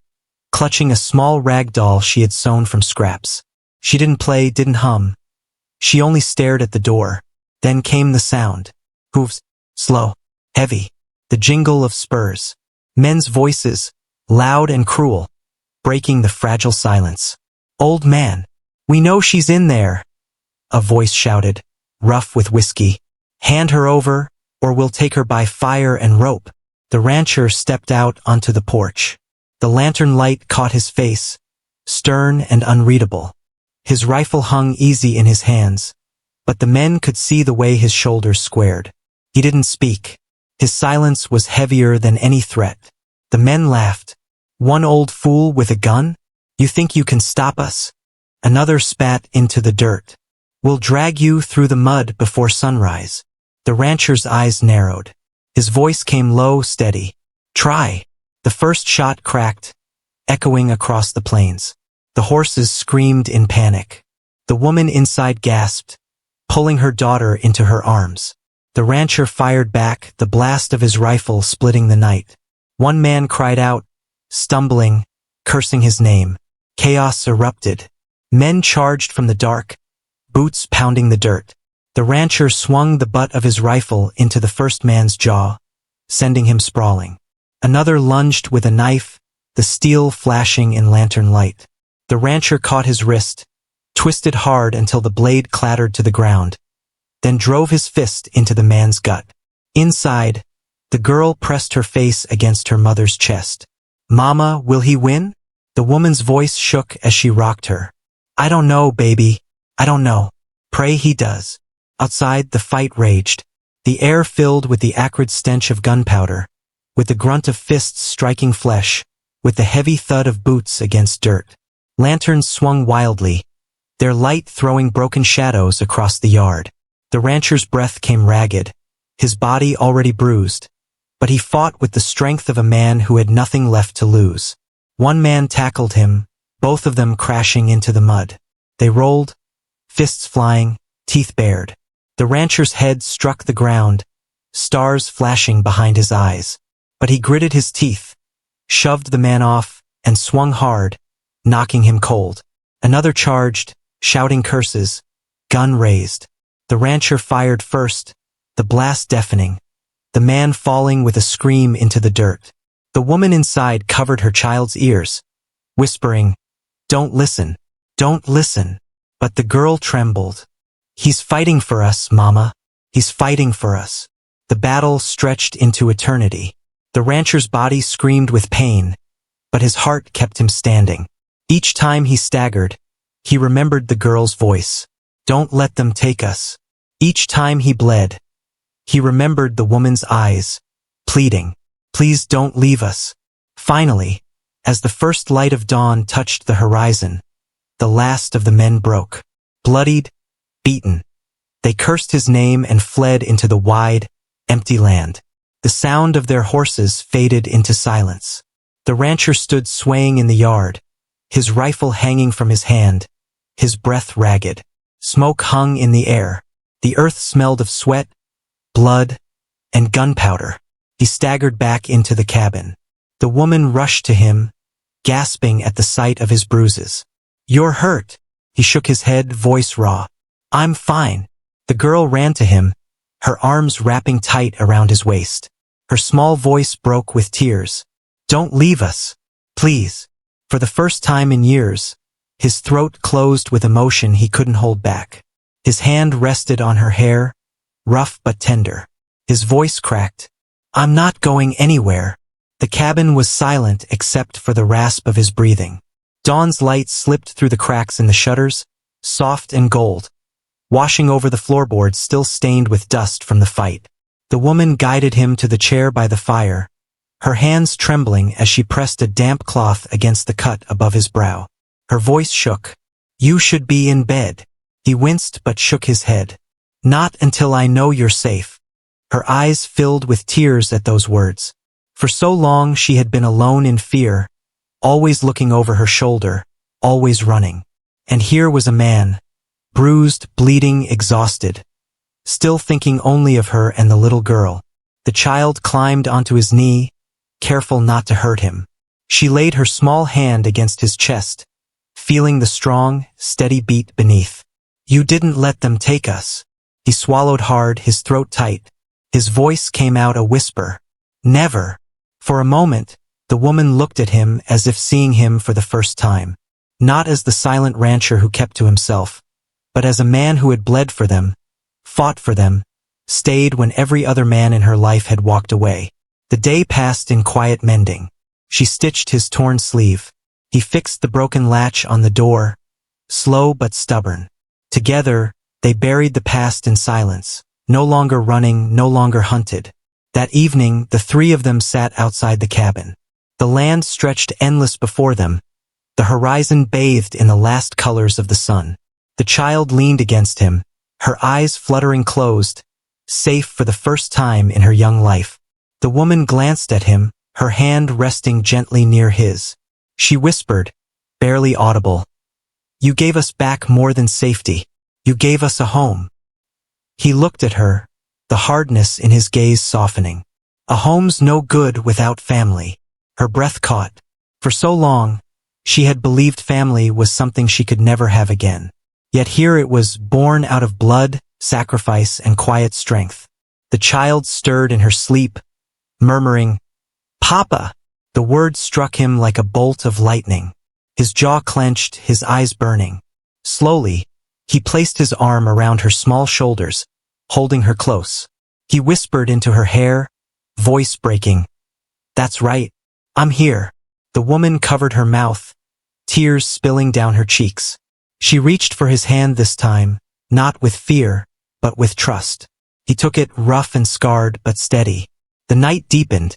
clutching a small rag doll she had sewn from scraps. She didn't play, didn't hum. She only stared at the door. Then came the sound. Hooves, slow, heavy. The jingle of spurs. Men's voices, loud and cruel, breaking the fragile silence. "Old man, we know she's in there," a voice shouted, rough with whiskey. "Hand her over, or we'll take her by fire and rope." The rancher stepped out onto the porch. The lantern light caught his face, stern and unreadable. His rifle hung easy in his hands, but the men could see the way his shoulders squared. He didn't speak. His silence was heavier than any threat. The men laughed. "One old fool with a gun? You think you can stop us?" Another spat into the dirt. "We'll drag you through the mud before sunrise." The rancher's eyes narrowed. His voice came low, steady. "Try." The first shot cracked, echoing across the plains. The horses screamed in panic. The woman inside gasped, pulling her daughter into her arms. The rancher fired back, the blast of his rifle splitting the night. One man cried out, stumbling, cursing his name. Chaos erupted. Men charged from the dark, boots pounding the dirt. The rancher swung the butt of his rifle into the first man's jaw, sending him sprawling. Another lunged with a knife, the steel flashing in lantern light. The rancher caught his wrist, twisted hard until the blade clattered to the ground, then drove his fist into the man's gut. Inside, the girl pressed her face against her mother's chest. "Mama, will he win?" The woman's voice shook as she rocked her. "I don't know, baby. I don't know. Pray he does." Outside, the fight raged. The air filled with the acrid stench of gunpowder, with the grunt of fists striking flesh, with the heavy thud of boots against dirt. Lanterns swung wildly, their light throwing broken shadows across the yard. The rancher's breath came ragged, his body already bruised, but he fought with the strength of a man who had nothing left to lose. One man tackled him, both of them crashing into the mud. They rolled, fists flying, teeth bared. The rancher's head struck the ground, stars flashing behind his eyes. But he gritted his teeth, shoved the man off, and swung hard, knocking him cold. Another charged, shouting curses, gun raised. The rancher fired first, the blast deafening, the man falling with a scream into the dirt. The woman inside covered her child's ears, whispering, "Don't listen, don't listen." But the girl trembled. "He's fighting for us, Mama. He's fighting for us." The battle stretched into eternity. The rancher's body screamed with pain, but his heart kept him standing. Each time he staggered, he remembered the girl's voice. "Don't let them take us." Each time he bled, he remembered the woman's eyes, pleading, "Please don't leave us." Finally, as the first light of dawn touched the horizon, the last of the men broke. Bloodied, beaten, they cursed his name and fled into the wide, empty land. The sound of their horses faded into silence. The rancher stood swaying in the yard, his rifle hanging from his hand, his breath ragged. Smoke hung in the air. The earth smelled of sweat, blood, and gunpowder. He staggered back into the cabin. The woman rushed to him, gasping at the sight of his bruises. "You're hurt." He shook his head, voice raw. "I'm fine." The girl ran to him, her arms wrapping tight around his waist. Her small voice broke with tears. "Don't leave us, please." For the first time in years, his throat closed with emotion he couldn't hold back. His hand rested on her hair, rough but tender. His voice cracked. "I'm not going anywhere." The cabin was silent except for the rasp of his breathing. Dawn's light slipped through the cracks in the shutters, soft and gold, washing over the floorboards still stained with dust from the fight. The woman guided him to the chair by the fire, her hands trembling as she pressed a damp cloth against the cut above his brow. Her voice shook. "You should be in bed." He winced but shook his head. "Not until I know you're safe." Her eyes filled with tears at those words. For so long she had been alone in fear, always looking over her shoulder, always running. And here was a man, bruised, bleeding, exhausted, still thinking only of her and the little girl. The child climbed onto his knee, careful not to hurt him. She laid her small hand against his chest, feeling the strong, steady beat beneath. "You didn't let them take us." He swallowed hard, his throat tight. His voice came out a whisper. "Never." For a moment, the woman looked at him as if seeing him for the first time. Not as the silent rancher who kept to himself, but as a man who had bled for them, fought for them, stayed when every other man in her life had walked away. The day passed in quiet mending. She stitched his torn sleeve. He fixed the broken latch on the door, slow but stubborn. Together, they buried the past in silence, no longer running, no longer hunted. That evening, the three of them sat outside the cabin. The land stretched endless before them, the horizon bathed in the last colors of the sun. The child leaned against him, her eyes fluttering closed, safe for the first time in her young life. The woman glanced at him, her hand resting gently near his. She whispered, barely audible, "You gave us back more than safety. You gave us a home." He looked at her, the hardness in his gaze softening. "A home's no good without family." Her breath caught. For so long, she had believed family was something she could never have again. Yet here it was, born out of blood, sacrifice, and quiet strength. The child stirred in her sleep, murmuring, "Papa!" The word struck him like a bolt of lightning. His jaw clenched, his eyes burning. Slowly, he placed his arm around her small shoulders, holding her close. He whispered into her hair, voice breaking, "That's right. I'm here." The woman covered her mouth, tears spilling down her cheeks. She reached for his hand this time, not with fear, but with trust. He took it, rough and scarred, but steady. The night deepened,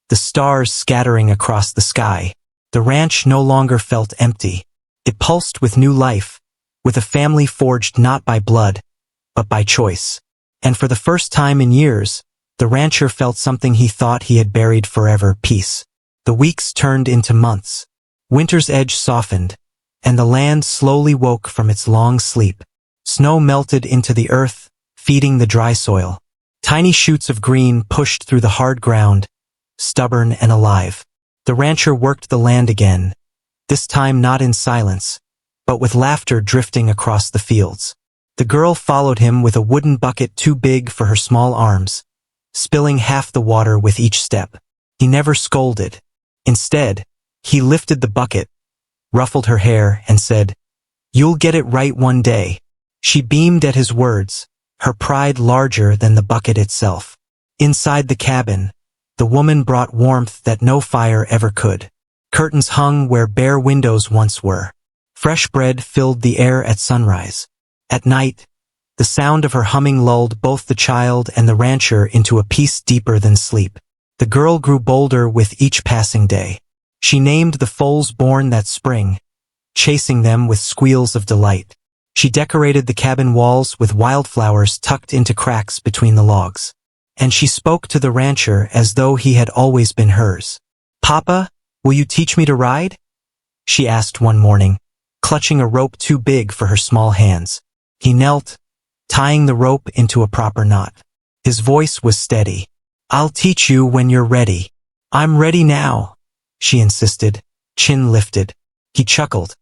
the stars scattering across the sky. The ranch no longer felt empty. It pulsed with new life, with a family forged not by blood, but by choice. And for the first time in years, the rancher felt something he thought he had buried forever: peace. The weeks turned into months. Winter's edge softened, and the land slowly woke from its long sleep. Snow melted into the earth, feeding the dry soil. Tiny shoots of green pushed through the hard ground, stubborn and alive. The rancher worked the land again, this time not in silence, but with laughter drifting across the fields. The girl followed him with a wooden bucket too big for her small arms, spilling half the water with each step. He never scolded. Instead, he lifted the bucket, ruffled her hair, and said, "You'll get it right one day." She beamed at his words, her pride larger than the bucket itself. Inside the cabin, the woman brought warmth that no fire ever could. Curtains hung where bare windows once were. Fresh bread filled the air at sunrise. At night, the sound of her humming lulled both the child and the rancher into a peace deeper than sleep. The girl grew bolder with each passing day. She named the foals born that spring, chasing them with squeals of delight. She decorated the cabin walls with wildflowers tucked into cracks between the logs. And she spoke to the rancher as though he had always been hers. "Papa, will you teach me to ride?" she asked one morning, clutching a rope too big for her small hands. He knelt, tying the rope into a proper knot. His voice was steady. "I'll teach you when you're ready." "I'm ready now," she insisted, chin lifted. He chuckled,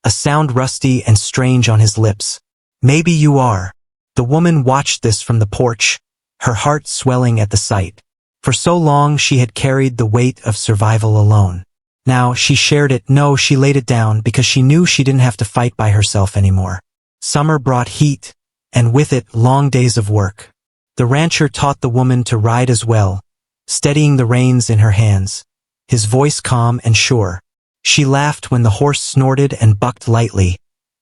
a sound rusty and strange on his lips. "Maybe you are." The woman watched this from the porch, her heart swelling at the sight. For so long she had carried the weight of survival alone. Now she shared it. No, she laid it down because she knew she didn't have to fight by herself anymore. Summer brought heat, and with it long days of work. The rancher taught the woman to ride as well, steadying the reins in her hands, his voice calm and sure. She laughed when the horse snorted and bucked lightly,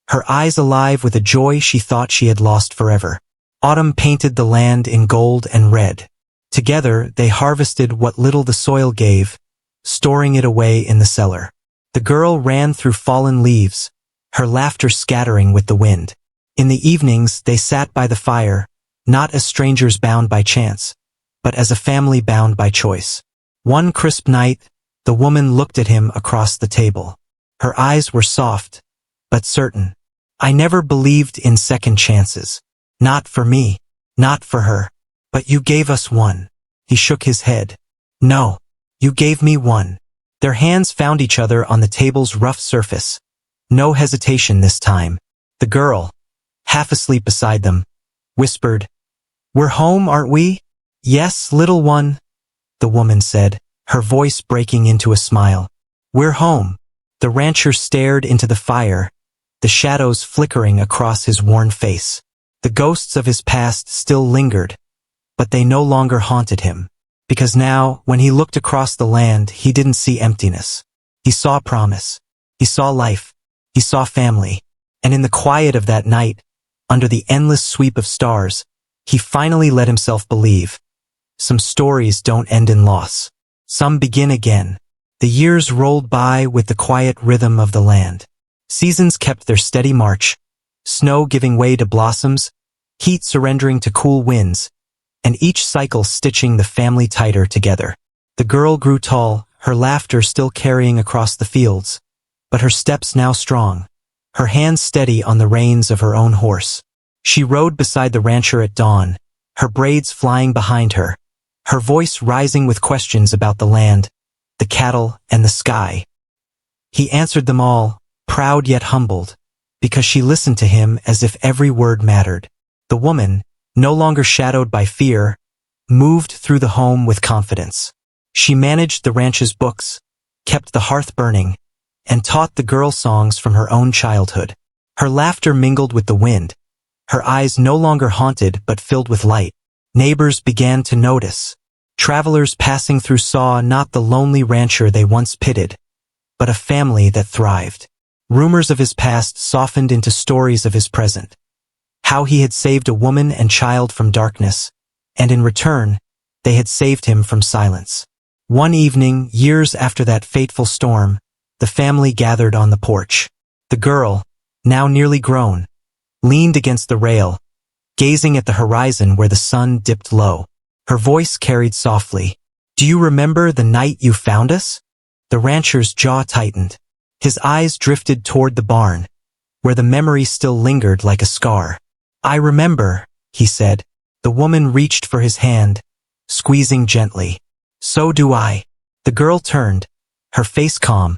her eyes alive with a joy she thought she had lost forever. Autumn painted the land in gold and red. Together they harvested what little the soil gave, storing it away in the cellar. The girl ran through fallen leaves, her laughter scattering with the wind. In the evenings they sat by the fire, not as strangers bound by chance, but as a family bound by choice. One crisp night, the woman looked at him across the table. Her eyes were soft, but certain. I never believed in second chances. Not for me. Not for her. But you gave us one. He shook his head. No. You gave me one. Their hands found each other on the table's rough surface. No hesitation this time. The girl, half asleep beside them, whispered, "We're home, aren't we?" "Yes, little one," the woman said, her voice breaking into a smile. "We're home." The rancher stared into the fire, the shadows flickering across his worn face. The ghosts of his past still lingered, but they no longer haunted him. Because now, when he looked across the land, he didn't see emptiness. He saw promise. He saw life. He saw family. And in the quiet of that night, under the endless sweep of stars, he finally let himself believe. Some stories don't end in loss. Some begin again. The years rolled by with the quiet rhythm of the land. Seasons kept their steady march, snow giving way to blossoms, heat surrendering to cool winds, and each cycle stitching the family tighter together. The girl grew tall, her laughter still carrying across the fields, but her steps now strong, her hands steady on the reins of her own horse. She rode beside the rancher at dawn, her braids flying behind her, her voice rising with questions about the land, the cattle, and the sky. He answered them all, proud yet humbled, because she listened to him as if every word mattered. The woman, no longer shadowed by fear, moved through the home with confidence. She managed the ranch's books, kept the hearth burning, and taught the girl songs from her own childhood. Her laughter mingled with the wind, her eyes no longer haunted but filled with light. Neighbors began to notice. Travelers passing through saw not the lonely rancher they once pitied, but a family that thrived. Rumors of his past softened into stories of his present. How he had saved a woman and child from darkness, and in return, they had saved him from silence. One evening, years after that fateful storm, the family gathered on the porch. The girl, now nearly grown, leaned against the rail, gazing at the horizon where the sun dipped low. Her voice carried softly. "Do you remember the night you found us?" The rancher's jaw tightened. His eyes drifted toward the barn, where the memory still lingered like a scar. "I remember," he said. The woman reached for his hand, squeezing gently. "So do I." The girl turned, her face calm,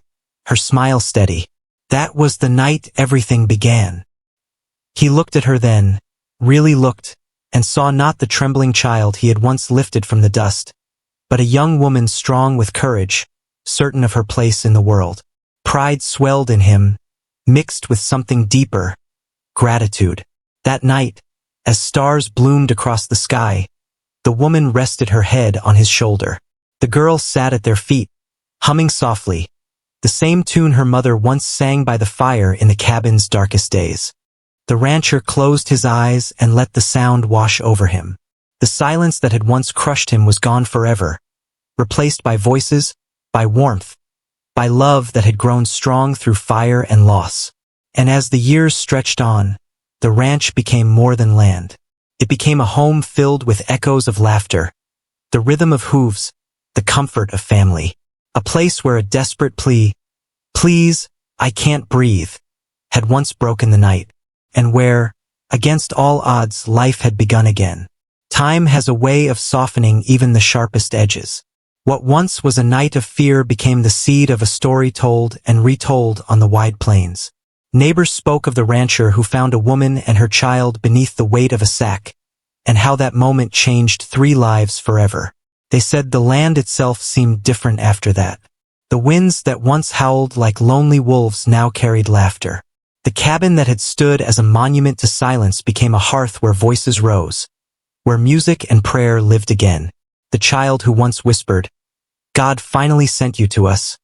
her smile steady. "That was the night everything began." He looked at her then, really looked, and saw not the trembling child he had once lifted from the dust, but a young woman strong with courage, certain of her place in the world. Pride swelled in him, mixed with something deeper, gratitude. That night, as stars bloomed across the sky, the woman rested her head on his shoulder. The girl sat at their feet, humming softly, the same tune her mother once sang by the fire in the cabin's darkest days. The rancher closed his eyes and let the sound wash over him. The silence that had once crushed him was gone forever, replaced by voices, by warmth, by love that had grown strong through fire and loss. And as the years stretched on, the ranch became more than land. It became a home filled with echoes of laughter, the rhythm of hooves, the comfort of family. A place where a desperate plea, "Please, I can't breathe," had once broken the night, and where, against all odds, life had begun again. Time has a way of softening even the sharpest edges. What once was a night of fear became the seed of a story told and retold on the wide plains. Neighbors spoke of the rancher who found a woman and her child beneath the weight of a sack, and how that moment changed 3 lives forever. They said the land itself seemed different after that. The winds that once howled like lonely wolves now carried laughter. The cabin that had stood as a monument to silence became a hearth where voices rose, where music and prayer lived again. The child who once whispered, "God finally sent you to us,"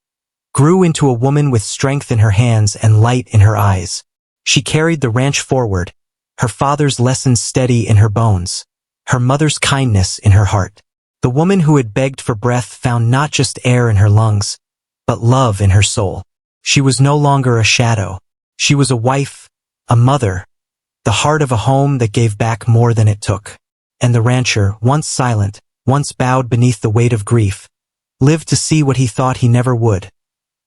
grew into a woman with strength in her hands and light in her eyes. She carried the ranch forward, her father's lessons steady in her bones, her mother's kindness in her heart. The woman who had begged for breath found not just air in her lungs, but love in her soul. She was no longer a shadow. She was a wife, a mother, the heart of a home that gave back more than it took. And the rancher, once silent, once bowed beneath the weight of grief, lived to see what he thought he never would.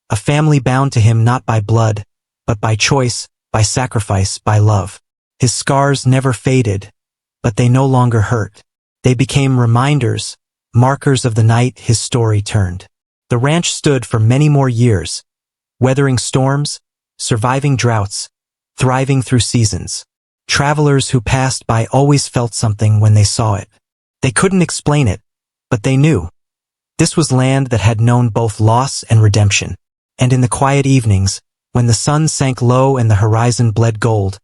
A family bound to him not by blood, but by choice, by sacrifice, by love. His scars never faded, but they no longer hurt. They became reminders, markers of the night his story turned. The ranch stood for many more years, weathering storms, surviving droughts, thriving through seasons. Travelers who passed by always felt something when they saw it. They couldn't explain it, but they knew. This was land that had known both loss and redemption. And in the quiet evenings, when the sun sank low and the horizon bled gold,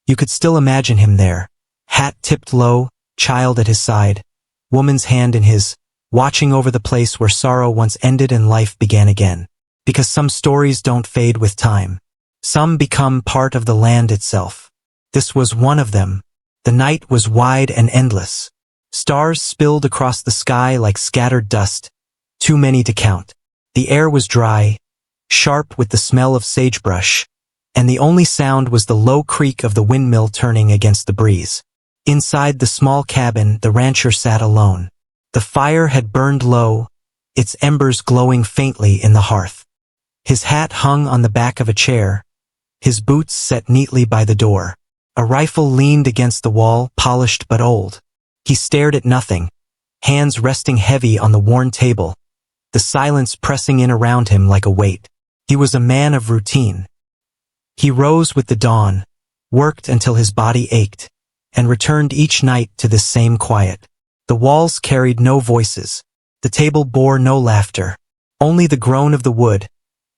you could still imagine him there, hat tipped low, child at his side, woman's hand in his, watching over the place where sorrow once ended and life began again. Because some stories don't fade with time. Some become part of the land itself. This was one of them. The night was wide and endless. Stars spilled across the sky like scattered dust, too many to count. The air was dry, sharp with the smell of sagebrush, and the only sound was the low creak of the windmill turning against the breeze. Inside the small cabin, the rancher sat alone. The fire had burned low, its embers glowing faintly in the hearth. His hat hung on the back of a chair, his boots set neatly by the door. A rifle leaned against the wall, polished but old. He stared at nothing, hands resting heavy on the worn table, the silence pressing in around him like a weight. He was a man of routine. He rose with the dawn, worked until his body ached, and returned each night to this same quiet. The walls carried no voices. The table bore no laughter. Only the groan of the wood,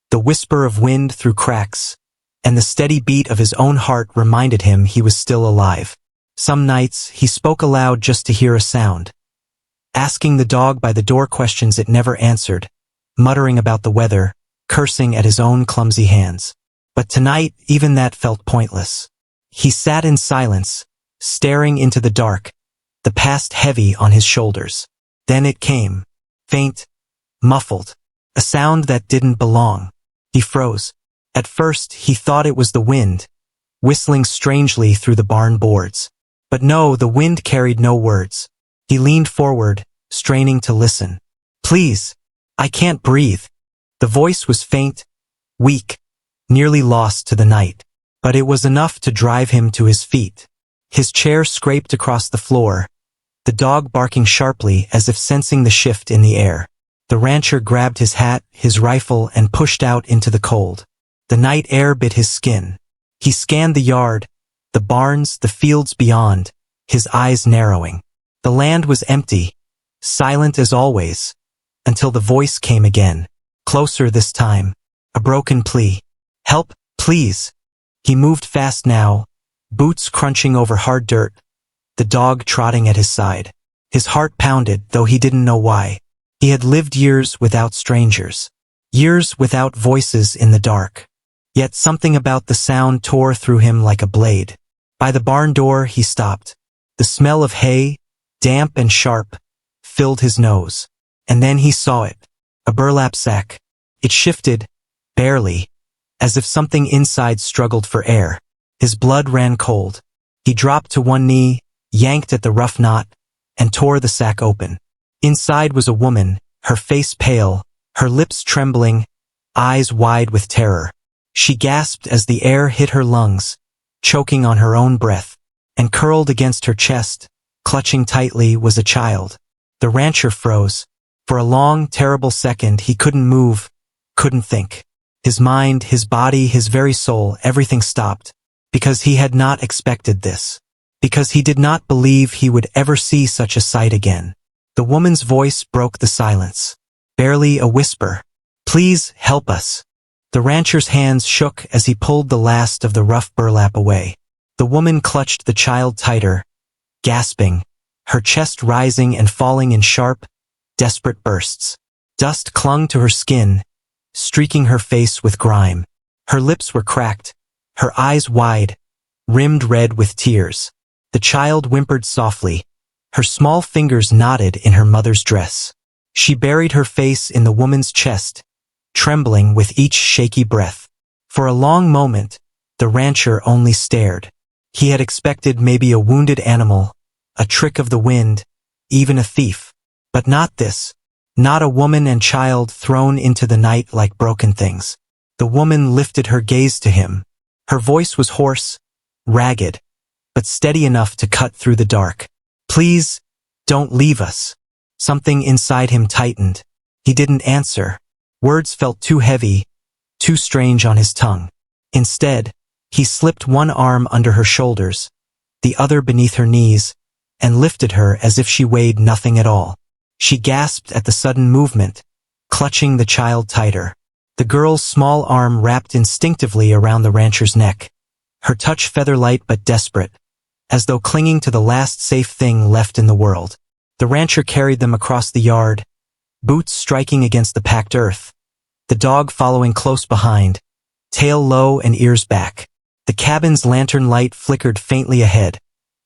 the whisper of wind through cracks, and the steady beat of his own heart reminded him he was still alive. Some nights, he spoke aloud just to hear a sound, asking the dog by the door questions it never answered, muttering about the weather, cursing at his own clumsy hands. But tonight, even that felt pointless. He sat in silence, staring into the dark, the past heavy on his shoulders. Then it came, faint, muffled, a sound that didn't belong. He froze. At first, he thought it was the wind, whistling strangely through the barn boards. But no, the wind carried no words. He leaned forward, straining to listen. "Please, I can't breathe." The voice was faint, weak, nearly lost to the night. But it was enough to drive him to his feet. His chair scraped across the floor, the dog barking sharply as if sensing the shift in the air. The rancher grabbed his hat, his rifle, and pushed out into the cold. The night air bit his skin. He scanned the yard, the barns, the fields beyond, his eyes narrowing. The land was empty, silent as always, until the voice came again, closer this time, a broken plea. "Help, please." He moved fast now, boots crunching over hard dirt, the dog trotting at his side. His heart pounded, though he didn't know why. He had lived years without strangers, years without voices in the dark. Yet something about the sound tore through him like a blade. By the barn door he stopped. The smell of hay, damp and sharp, filled his nose. And then he saw it, a burlap sack. It shifted, barely, as if something inside struggled for air. His blood ran cold. He dropped to one knee, yanked at the rough knot, and tore the sack open. Inside was a woman, her face pale, her lips trembling, eyes wide with terror. She gasped as the air hit her lungs, choking on her own breath, and curled against her chest, clutching tightly, was a child. The rancher froze. For a long, terrible second he couldn't move, couldn't think. His mind, his body, his very soul, everything stopped. Because he had not expected this. Because he did not believe he would ever see such a sight again. The woman's voice broke the silence. Barely a whisper. "Please, help us." The rancher's hands shook as he pulled the last of the rough burlap away. The woman clutched the child tighter, gasping, her chest rising and falling in sharp, desperate bursts. Dust clung to her skin, streaking her face with grime. Her lips were cracked, her eyes wide, rimmed red with tears. The child whimpered softly, her small fingers knotted in her mother's dress. She buried her face in the woman's chest, trembling with each shaky breath. For a long moment, the rancher only stared. He had expected maybe a wounded animal, a trick of the wind, even a thief. But not this. Not a woman and child thrown into the night like broken things. The woman lifted her gaze to him, Her voice was hoarse, ragged, but steady enough to cut through the dark. "Please, don't leave us." Something inside him tightened. He didn't answer. Words felt too heavy, too strange on his tongue. Instead, he slipped one arm under her shoulders, the other beneath her knees, and lifted her as if she weighed nothing at all. She gasped at the sudden movement, clutching the child tighter. The girl's small arm wrapped instinctively around the rancher's neck, her touch feather-light but desperate, as though clinging to the last safe thing left in the world. The rancher carried them across the yard, boots striking against the packed earth, the dog following close behind, tail low and ears back. The cabin's lantern light flickered faintly ahead,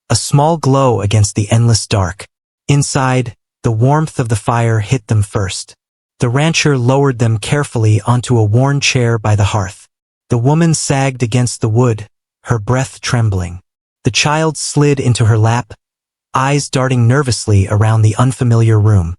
a small glow against the endless dark. Inside, the warmth of the fire hit them first. The rancher lowered them carefully onto a worn chair by the hearth. The woman sagged against the wood, her breath trembling. The child slid into her lap, eyes darting nervously around the unfamiliar room.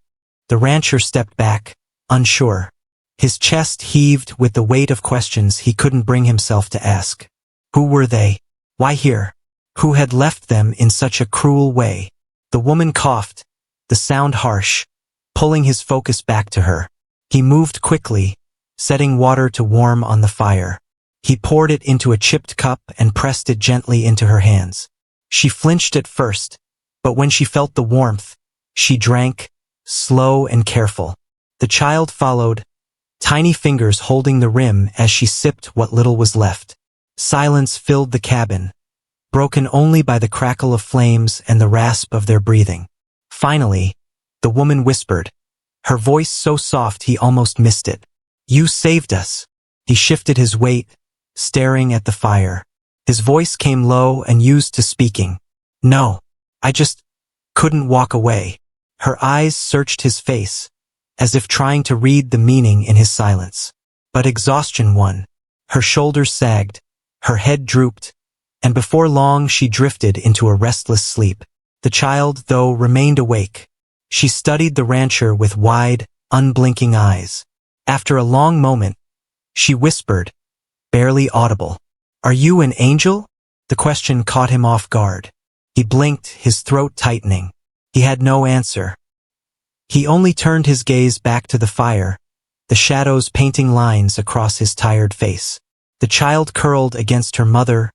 The rancher stepped back, unsure. His chest heaved with the weight of questions he couldn't bring himself to ask. Who were they? Why here? Who had left them in such a cruel way? The woman coughed, the sound harsh, pulling his focus back to her. He moved quickly, setting water to warm on the fire. He poured it into a chipped cup and pressed it gently into her hands. She flinched at first, but when she felt the warmth, she drank, slow and careful. The child followed, tiny fingers holding the rim as she sipped what little was left. Silence filled the cabin, broken only by the crackle of flames and the rasp of their breathing. Finally, the woman whispered, her voice so soft he almost missed it. "You saved us." He shifted his weight, staring at the fire. His voice came low and used to speaking. "No, I just couldn't walk away." Her eyes searched his face, as if trying to read the meaning in his silence. But exhaustion won. Her shoulders sagged, her head drooped, and before long she drifted into a restless sleep. The child, though, remained awake. She studied the rancher with wide, unblinking eyes. After a long moment, she whispered, barely audible, "Are you an angel?" The question caught him off guard. He blinked, his throat tightening. He had no answer. He only turned his gaze back to the fire, the shadows painting lines across his tired face. The child curled against her mother,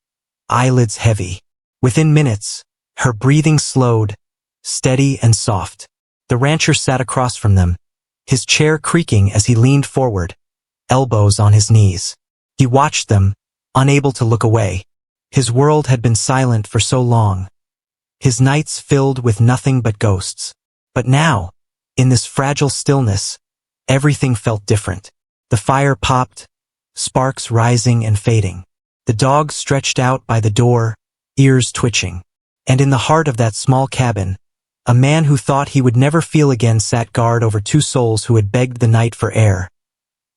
eyelids heavy. Within minutes, her breathing slowed, steady and soft. The rancher sat across from them, his chair creaking as he leaned forward, elbows on his knees. He watched them, unable to look away. His world had been silent for so long, his nights filled with nothing but ghosts. But now, in this fragile stillness, everything felt different. The fire popped, sparks rising and fading. The dog stretched out by the door, ears twitching. And in the heart of that small cabin, a man who thought he would never feel again sat guard over two souls who had begged the night for air.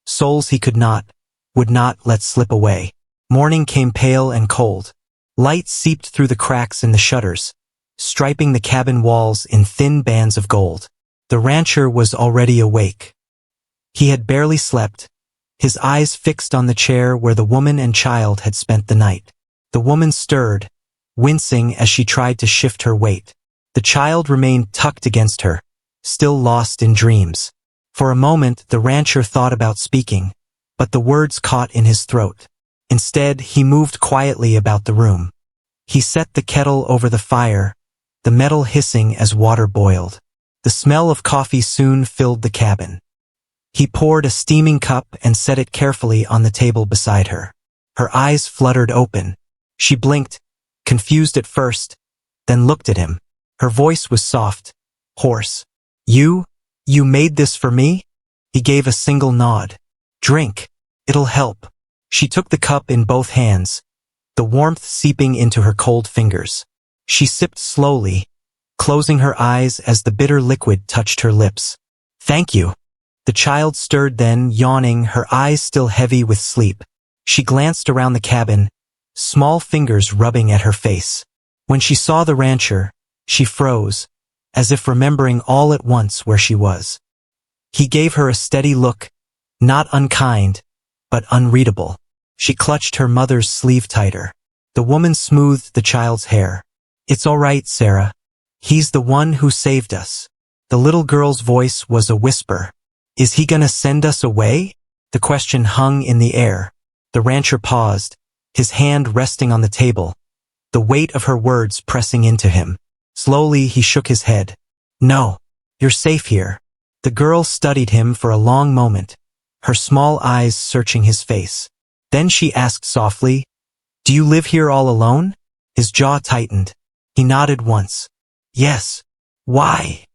Souls he would not let slip away. Morning came pale and cold. Light seeped through the cracks in the shutters, striping the cabin walls in thin bands of gold. The rancher was already awake. He had barely slept, his eyes fixed on the chair where the woman and child had spent the night. The woman stirred, wincing as she tried to shift her weight. The child remained tucked against her, still lost in dreams. For a moment, the rancher thought about speaking, but the words caught in his throat. Instead, he moved quietly about the room. He set the kettle over the fire, the metal hissing as water boiled. The smell of coffee soon filled the cabin. He poured a steaming cup and set it carefully on the table beside her. Her eyes fluttered open. She blinked, confused at first, then looked at him. Her voice was soft, hoarse. You made this for me?" He gave a single nod. "Drink. It'll help." She took the cup in both hands, the warmth seeping into her cold fingers. She sipped slowly, closing her eyes as the bitter liquid touched her lips. "Thank you." The child stirred then, yawning, her eyes still heavy with sleep. She glanced around the cabin, small fingers rubbing at her face. When she saw the rancher, she froze, as if remembering all at once where she was. He gave her a steady look, not unkind, but unreadable. She clutched her mother's sleeve tighter. The woman smoothed the child's hair. "It's all right, Sarah. He's the one who saved us." The little girl's voice was a whisper. "Is he gonna send us away?" The question hung in the air. The rancher paused, his hand resting on the table, the weight of her words pressing into him. Slowly he shook his head. "No, you're safe here." The girl studied him for a long moment, her small eyes searching his face. Then she asked softly, "Do you live here all alone?" His jaw tightened. He nodded once. "Yes." "Why?"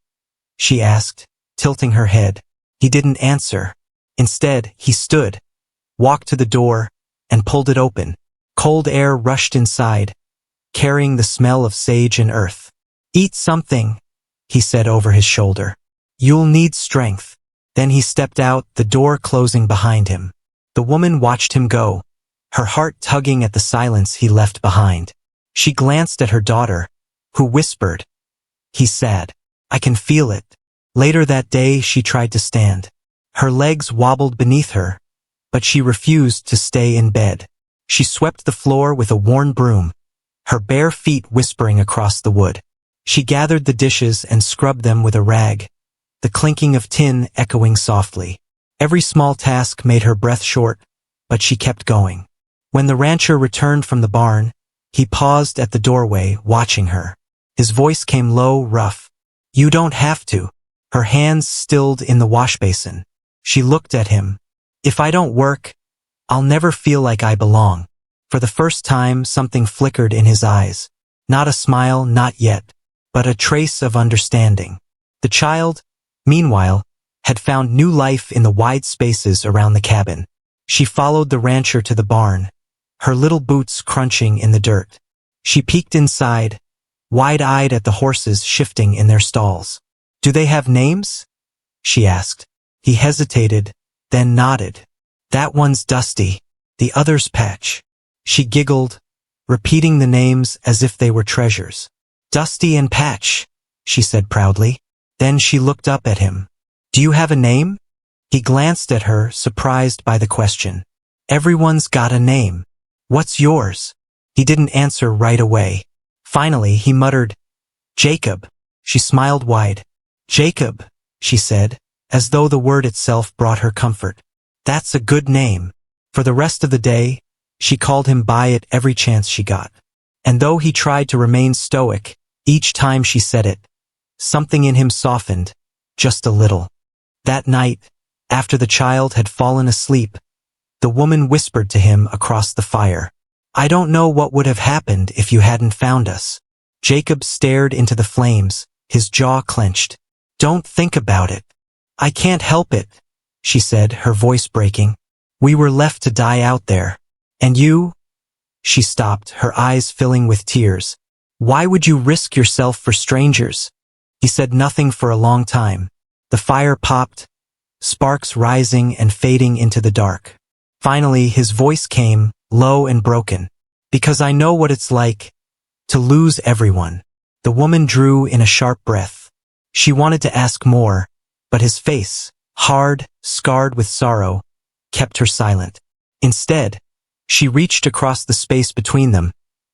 she asked, tilting her head. He didn't answer. Instead, he stood, walked to the door, and pulled it open. Cold air rushed inside, carrying the smell of sage and earth. "Eat something," he said over his shoulder. "You'll need strength." Then he stepped out, the door closing behind him. The woman watched him go, her heart tugging at the silence he left behind. She glanced at her daughter, who whispered, "He's sad. I can feel it." Later that day she tried to stand. Her legs wobbled beneath her, but she refused to stay in bed. She swept the floor with a worn broom, her bare feet whispering across the wood. She gathered the dishes and scrubbed them with a rag, the clinking of tin echoing softly. Every small task made her breath short, but she kept going. When the rancher returned from the barn, he paused at the doorway, watching her. His voice came low, rough. "You don't have to." Her hands stilled in the wash basin. She looked at him. "If I don't work, I'll never feel like I belong." For the first time, something flickered in his eyes. Not a smile, not yet, but a trace of understanding. The child, meanwhile, had found new life in the wide spaces around the cabin. She followed the rancher to the barn, her little boots crunching in the dirt. She peeked inside, wide-eyed at the horses shifting in their stalls. "Do they have names?" she asked. He hesitated, then nodded. "That one's Dusty, the other's Patch." She giggled, repeating the names as if they were treasures. "Dusty and Patch," she said proudly. Then she looked up at him. "Do you have a name?" He glanced at her, surprised by the question. "Everyone's got a name. What's yours?" He didn't answer right away. Finally, he muttered, "Jacob." She smiled wide. "Jacob," she said, as though the word itself brought her comfort. "That's a good name." For the rest of the day, she called him by it every chance she got. And though he tried to remain stoic, each time she said it, something in him softened, just a little. That night, after the child had fallen asleep, the woman whispered to him across the fire, "I don't know what would have happened if you hadn't found us." Jacob stared into the flames, his jaw clenched. "Don't think about it. I can't help it," she said, her voice breaking. "We were left to die out there. And you?" She stopped, her eyes filling with tears. "Why would you risk yourself for strangers?" He said nothing for a long time. The fire popped, sparks rising and fading into the dark. Finally, his voice came, low and broken. "Because I know what it's like to lose everyone." The woman drew in a sharp breath. She wanted to ask more, but his face, hard, scarred with sorrow, kept her silent. Instead, she reached across the space between them,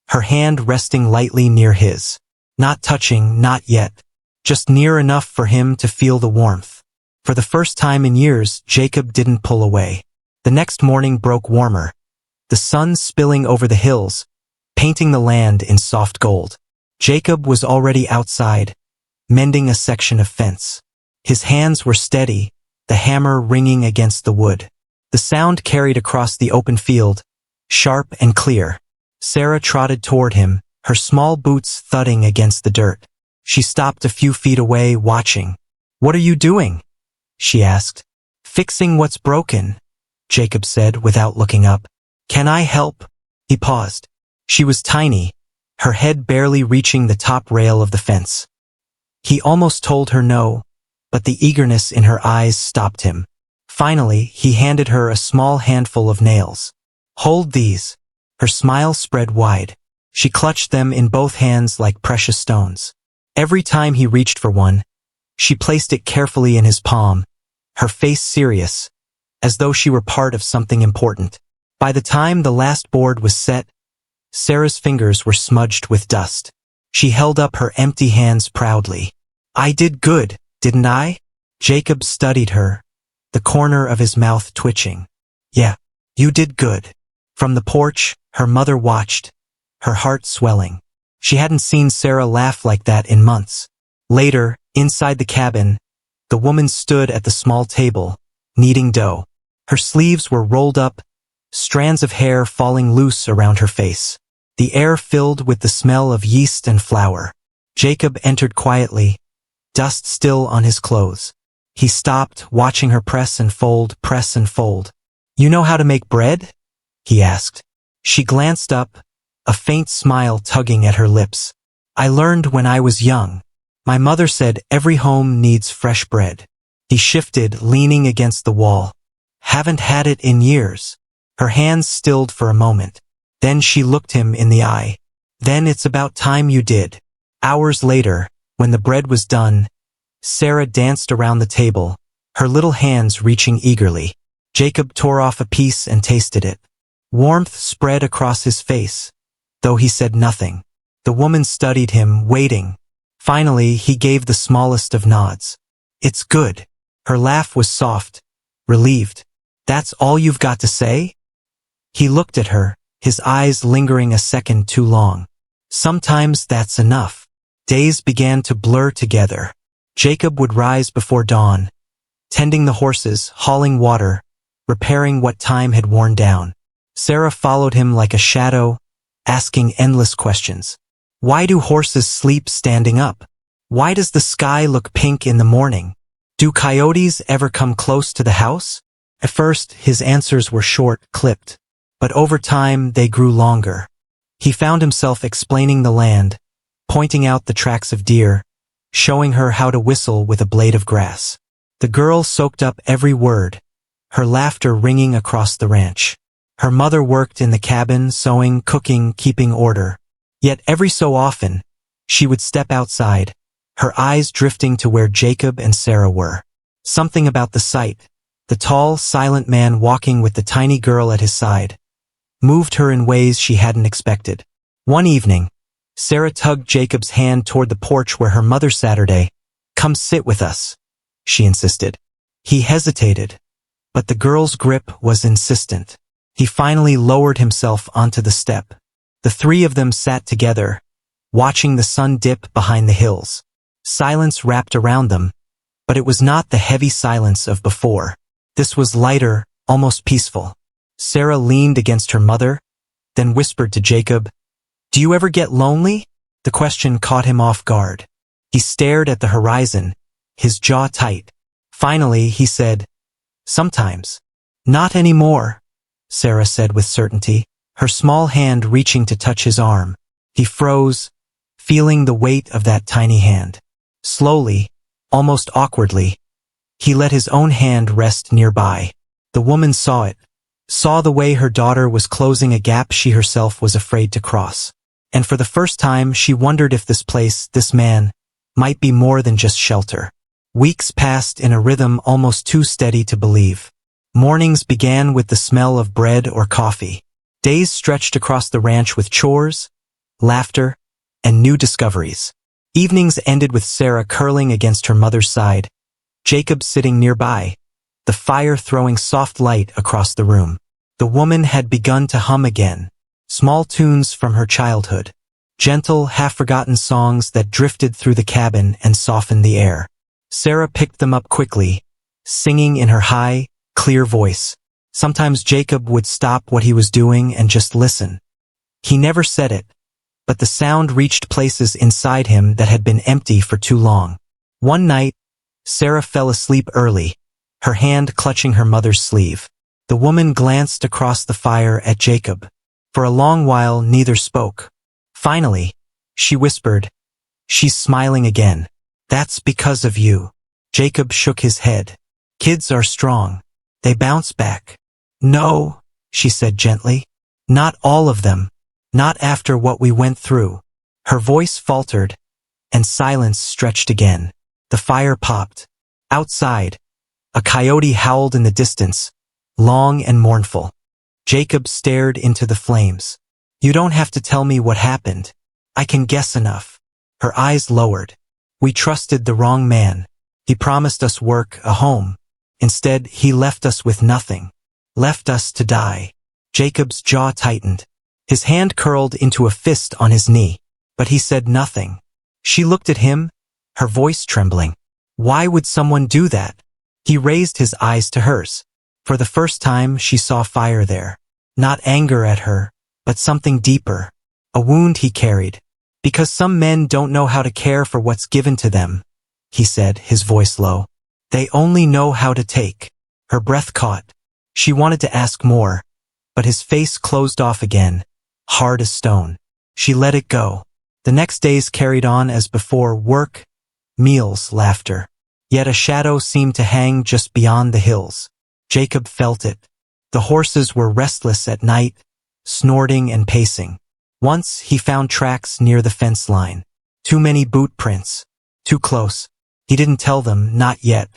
her hand resting lightly near his. Not touching, not yet, just near enough for him to feel the warmth. For the first time in years, Jacob didn't pull away. The next morning broke warmer, the sun spilling over the hills, painting the land in soft gold. Jacob was already outside, mending a section of fence. His hands were steady, the hammer ringing against the wood. The sound carried across the open field, sharp and clear. Sarah trotted toward him, her small boots thudding against the dirt. She stopped a few feet away, watching. "What are you doing?" she asked. "Fixing what's broken," Jacob said without looking up. "Can I help?" He paused. She was tiny, her head barely reaching the top rail of the fence. He almost told her no, but the eagerness in her eyes stopped him. Finally, he handed her a small handful of nails. "Hold these." Her smile spread wide. She clutched them in both hands like precious stones. Every time he reached for one, she placed it carefully in his palm, her face serious, as though she were part of something important. By the time the last board was set, Sarah's fingers were smudged with dust. She held up her empty hands proudly. "I did good, didn't I?" Jacob studied her, the corner of his mouth twitching. "Yeah, you did good." From the porch, her mother watched, her heart swelling. She hadn't seen Sarah laugh like that in months. Later, inside the cabin, the woman stood at the small table, kneading dough. Her sleeves were rolled up, strands of hair falling loose around her face. The air filled with the smell of yeast and flour. Jacob entered quietly, dust still on his clothes. He stopped, watching her press and fold, press and fold. "You know how to make bread?" he asked. She glanced up, a faint smile tugging at her lips. "I learned when I was young. My mother said every home needs fresh bread." He shifted, leaning against the wall. "Haven't had it in years." Her hands stilled for a moment. Then she looked him in the eye. "Then it's about time you did." Hours later, when the bread was done, Sarah danced around the table, her little hands reaching eagerly. Jacob tore off a piece and tasted it. Warmth spread across his face, though he said nothing. The woman studied him, waiting. Finally, he gave the smallest of nods. "It's good." Her laugh was soft, relieved. "That's all you've got to say?" He looked at her, his eyes lingering a second too long. "Sometimes that's enough." Days began to blur together. Jacob would rise before dawn, tending the horses, hauling water, repairing what time had worn down. Sarah followed him like a shadow, asking endless questions. Why do horses sleep standing up? Why does the sky look pink in the morning? Do coyotes ever come close to the house? At first, his answers were short, clipped, but over time they grew longer. He found himself explaining the land, pointing out the tracks of deer, showing her how to whistle with a blade of grass. The girl soaked up every word, her laughter ringing across the ranch. Her mother worked in the cabin, sewing, cooking, keeping order. Yet every so often, she would step outside, her eyes drifting to where Jacob and Sarah were. Something about the sight, the tall, silent man walking with the tiny girl at his side, moved her in ways she hadn't expected. One evening, Sarah tugged Jacob's hand toward the porch where her mother sat. "Come sit with us," she insisted. He hesitated, but the girl's grip was insistent. He finally lowered himself onto the step. The three of them sat together, watching the sun dip behind the hills. Silence wrapped around them, but it was not the heavy silence of before. This was lighter, almost peaceful. Sarah leaned against her mother, then whispered to Jacob, "Do you ever get lonely?" The question caught him off guard. He stared at the horizon, his jaw tight. Finally, he said, "Sometimes." "Not anymore," Sarah said with certainty, her small hand reaching to touch his arm. He froze, feeling the weight of that tiny hand. Slowly, almost awkwardly, he let his own hand rest nearby. The woman saw it, saw the way her daughter was closing a gap she herself was afraid to cross. And for the first time, she wondered if this place, this man, might be more than just shelter. Weeks passed in a rhythm almost too steady to believe. Mornings began with the smell of bread or coffee. Days stretched across the ranch with chores, laughter, and new discoveries. Evenings ended with Sarah curling against her mother's side, Jacob sitting nearby, the fire throwing soft light across the room. The woman had begun to hum again, small tunes from her childhood, gentle, half-forgotten songs that drifted through the cabin and softened the air. Sarah picked them up quickly, singing in her high, clear voice. Sometimes Jacob would stop what he was doing and just listen. He never said it, but the sound reached places inside him that had been empty for too long. One night, Sarah fell asleep early, her hand clutching her mother's sleeve. The woman glanced across the fire at Jacob. For a long while, neither spoke. Finally, she whispered, "She's smiling again. That's because of you." Jacob shook his head. "Kids are strong. They bounce back." "No," she said gently. "Not all of them. Not after what we went through." Her voice faltered, and silence stretched again. The fire popped. Outside, a coyote howled in the distance, long and mournful. Jacob stared into the flames. You don't have to tell me what happened. I can guess enough. Her eyes lowered. We trusted the wrong man. He promised us work, a home. Instead, he left us with nothing. Left us to die. Jacob's jaw tightened. His hand curled into a fist on his knee. But he said nothing. She looked at him, her voice trembling. Why would someone do that? He raised his eyes to hers. For the first time, she saw fire there. Not anger at her, but something deeper. A wound he carried. Because some men don't know how to care for what's given to them, he said, his voice low. They only know how to take. Her breath caught. She wanted to ask more, but his face closed off again, hard as stone. She let it go. The next days carried on as before, work, meals, laughter. Yet a shadow seemed to hang just beyond the hills. Jacob felt it. The horses were restless at night, snorting and pacing. Once he found tracks near the fence line. Too many boot prints. Too close. He didn't tell them, not yet.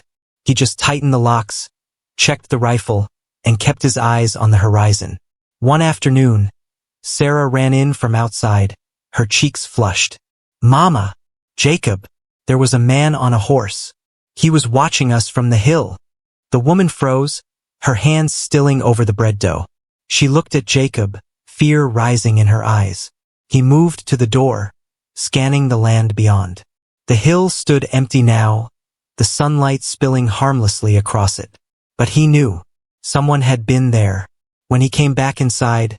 He just tightened the locks, checked the rifle, and kept his eyes on the horizon. One afternoon, Sarah ran in from outside, her cheeks flushed. Mama! Jacob! There was a man on a horse. He was watching us from the hill. The woman froze, her hands stilling over the bread dough. She looked at Jacob, fear rising in her eyes. He moved to the door, scanning the land beyond. The hill stood empty now, the sunlight spilling harmlessly across it. But he knew. Someone had been there. When he came back inside,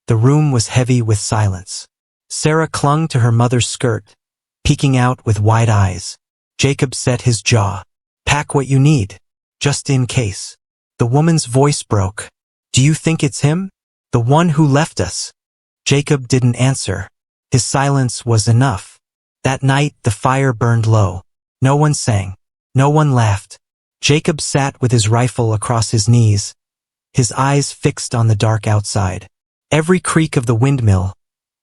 the room was heavy with silence. Sarah clung to her mother's skirt, peeking out with wide eyes. Jacob set his jaw. Pack what you need, just in case. The woman's voice broke. Do you think it's him? The one who left us? Jacob didn't answer. His silence was enough. That night the fire burned low. No one sang. No one laughed. Jacob sat with his rifle across his knees, his eyes fixed on the dark outside. Every creak of the windmill,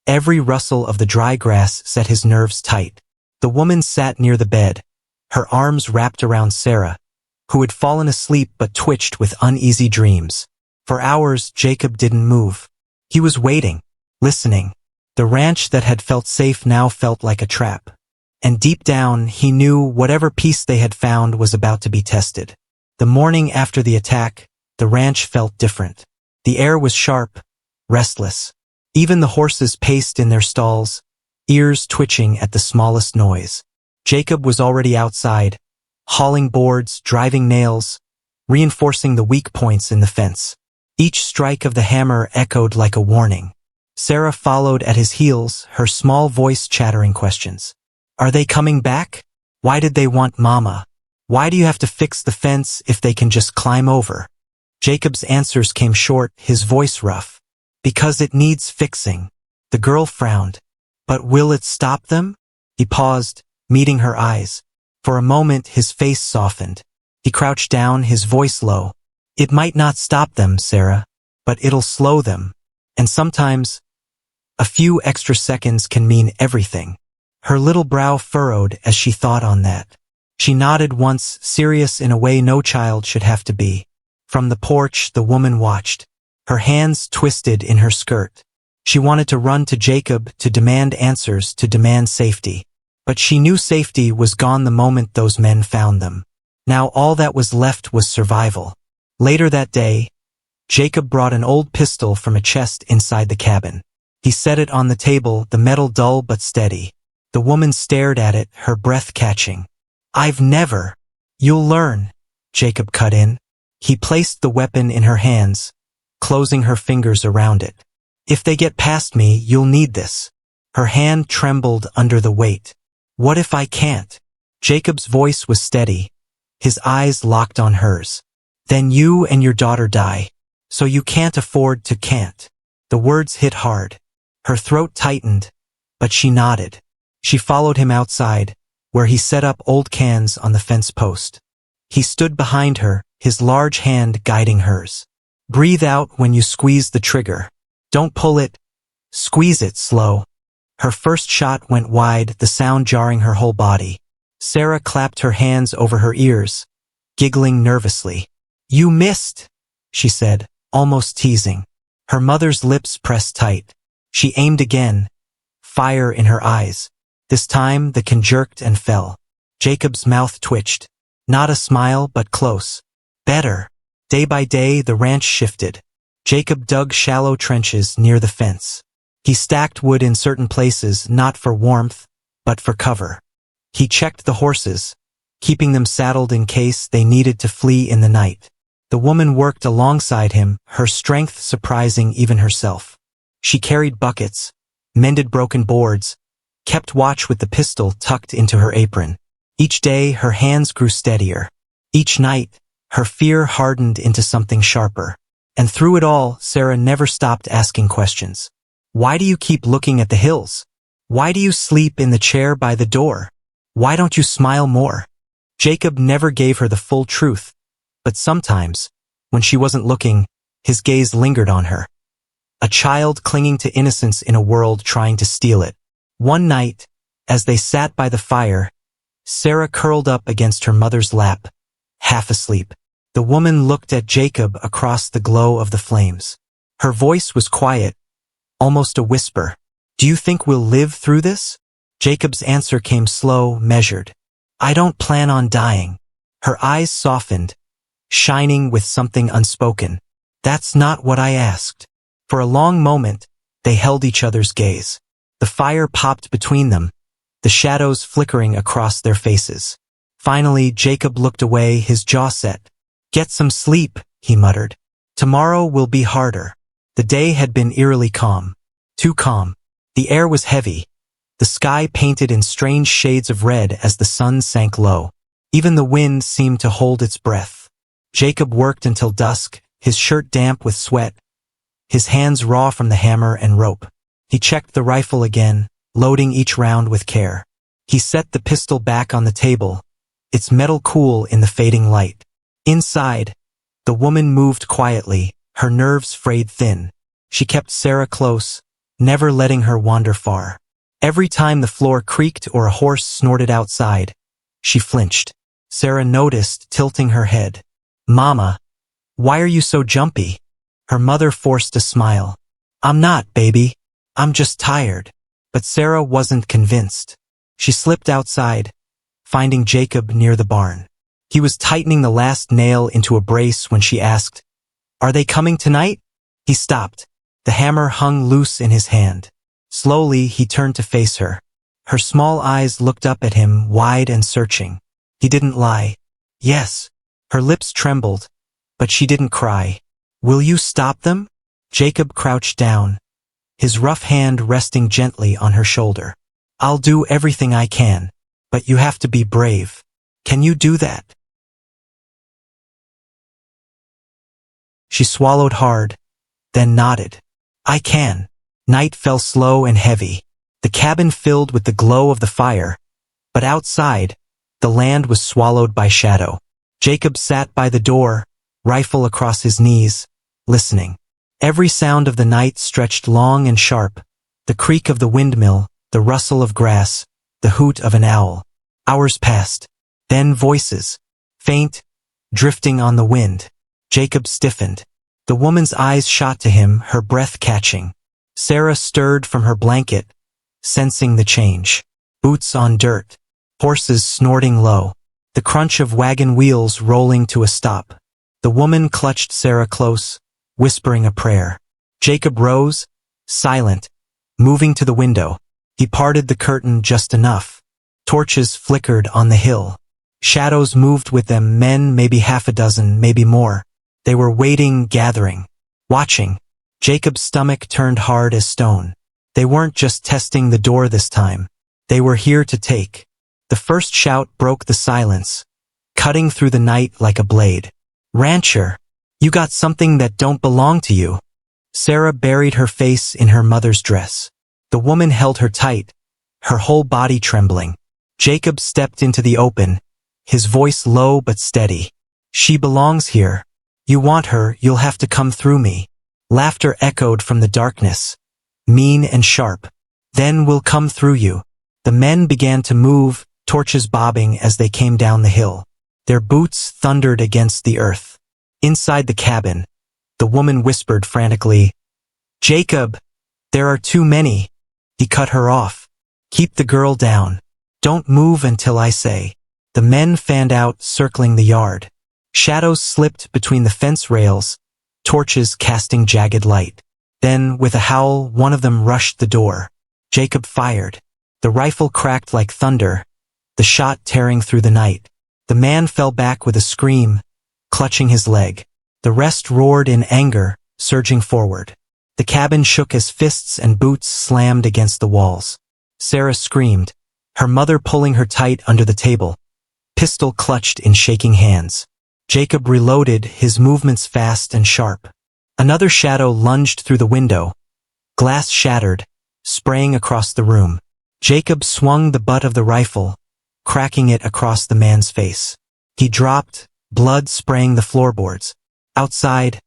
every rustle of the dry grass set his nerves tight. The woman sat near the bed, her arms wrapped around Sarah, who had fallen asleep but twitched with uneasy dreams. For hours, Jacob didn't move. He was waiting, listening. The ranch that had felt safe now felt like a trap. And deep down, he knew whatever peace they had found was about to be tested. The morning after the attack, the ranch felt different. The air was sharp, restless. Even the horses paced in their stalls, ears twitching at the smallest noise. Jacob was already outside, hauling boards, driving nails, reinforcing the weak points in the fence. Each strike of the hammer echoed like a warning. Sarah followed at his heels, her small voice chattering questions. Are they coming back? Why did they want Mama? Why do you have to fix the fence if they can just climb over? Jacob's answers came short, his voice rough. Because it needs fixing. The girl frowned. But will it stop them? He paused, meeting her eyes. For a moment his face softened. He crouched down, his voice low. It might not stop them, Sarah, but it'll slow them. And sometimes, a few extra seconds can mean everything. Her little brow furrowed as she thought on that. She nodded once, serious in a way no child should have to be. From the porch, the woman watched. Her hands twisted in her skirt. She wanted to run to Jacob, to demand answers, to demand safety. But she knew safety was gone the moment those men found them. Now all that was left was survival. Later that day, Jacob brought an old pistol from a chest inside the cabin. He set it on the table, the metal dull but steady. The woman stared at it, her breath catching. I've never. You'll learn, Jacob cut in. He placed the weapon in her hands, closing her fingers around it. If they get past me, you'll need this. Her hand trembled under the weight. What if I can't? Jacob's voice was steady, his eyes locked on hers. Then you and your daughter die. So you can't afford to can't. The words hit hard. Her throat tightened, but she nodded. She followed him outside, where he set up old cans on the fence post. He stood behind her, his large hand guiding hers. Breathe out when you squeeze the trigger. Don't pull it. Squeeze it slow. Her first shot went wide, the sound jarring her whole body. Sarah clapped her hands over her ears, giggling nervously. You missed, she said, almost teasing. Her mother's lips pressed tight. She aimed again, fire in her eyes. This time the can jerked and fell. Jacob's mouth twitched. Not a smile, but close. Better. Day by day the ranch shifted. Jacob dug shallow trenches near the fence. He stacked wood in certain places, not for warmth, but for cover. He checked the horses, keeping them saddled in case they needed to flee in the night. The woman worked alongside him, her strength surprising even herself. She carried buckets, mended broken boards, kept watch with the pistol tucked into her apron. Each day her hands grew steadier. Each night, her fear hardened into something sharper. And through it all, Sarah never stopped asking questions. Why do you keep looking at the hills? Why do you sleep in the chair by the door? Why don't you smile more? Jacob never gave her the full truth, but sometimes, when she wasn't looking, his gaze lingered on her. A child clinging to innocence in a world trying to steal it. One night, as they sat by the fire, Sarah curled up against her mother's lap, half asleep. The woman looked at Jacob across the glow of the flames. Her voice was quiet, almost a whisper. Do you think we'll live through this? Jacob's answer came slow, measured. I don't plan on dying. Her eyes softened, shining with something unspoken. That's not what I asked. For a long moment, they held each other's gaze. The fire popped between them, the shadows flickering across their faces. Finally, Jacob looked away, his jaw set. Get some sleep, he muttered. Tomorrow will be harder. The day had been eerily calm. Too calm. The air was heavy, the sky painted in strange shades of red as the sun sank low. Even the wind seemed to hold its breath. Jacob worked until dusk, his shirt damp with sweat, his hands raw from the hammer and rope. He checked the rifle again, loading each round with care. He set the pistol back on the table, its metal cool in the fading light. Inside, the woman moved quietly, her nerves frayed thin. She kept Sarah close, never letting her wander far. Every time the floor creaked or a horse snorted outside, she flinched. Sarah noticed, tilting her head. Mama, why are you so jumpy? Her mother forced a smile. I'm not, baby. I'm just tired. But Sarah wasn't convinced. She slipped outside, finding Jacob near the barn. He was tightening the last nail into a brace when she asked, Are they coming tonight? He stopped. The hammer hung loose in his hand. Slowly, he turned to face her. Her small eyes looked up at him, wide and searching. He didn't lie. Yes. Her lips trembled, but she didn't cry. Will you stop them? Jacob crouched down, his rough hand resting gently on her shoulder. I'll do everything I can, but you have to be brave. Can you do that? She swallowed hard, then nodded. I can. Night fell slow and heavy. The cabin filled with the glow of the fire, but outside, the land was swallowed by shadow. Jacob sat by the door, rifle across his knees, listening. Every sound of the night stretched long and sharp, the creak of the windmill, the rustle of grass, the hoot of an owl. Hours passed. Then voices, faint, drifting on the wind. Jacob stiffened. The woman's eyes shot to him, her breath catching. Sarah stirred from her blanket, sensing the change. Boots on dirt, horses snorting low, the crunch of wagon wheels rolling to a stop. The woman clutched Sarah close, whispering a prayer. Jacob rose, silent, moving to the window. He parted the curtain just enough. Torches flickered on the hill. Shadows moved with them, men, maybe half a dozen, maybe more. They were waiting, gathering, watching. Jacob's stomach turned hard as stone. They weren't just testing the door this time. They were here to take. The first shout broke the silence, cutting through the night like a blade. Rancher, you got something that don't belong to you. Sarah buried her face in her mother's dress. The woman held her tight, her whole body trembling. Jacob stepped into the open, his voice low but steady. She belongs here. You want her, you'll have to come through me. Laughter echoed from the darkness, mean and sharp. Then we'll come through you. The men began to move, torches bobbing as they came down the hill. Their boots thundered against the earth. Inside the cabin, the woman whispered frantically, Jacob, there are too many. He cut her off. Keep the girl down. Don't move until I say. The men fanned out, circling the yard. Shadows slipped between the fence rails, torches casting jagged light. Then, with a howl, one of them rushed the door. Jacob fired. The rifle cracked like thunder, the shot tearing through the night. The man fell back with a scream, clutching his leg. The rest roared in anger, surging forward. The cabin shook as fists and boots slammed against the walls. Sarah screamed, her mother pulling her tight under the table, pistol clutched in shaking hands. Jacob reloaded, his movements fast and sharp. Another shadow lunged through the window. Glass shattered, spraying across the room. Jacob swung the butt of the rifle, cracking it across the man's face. He dropped, blood spraying the floorboards. Outside,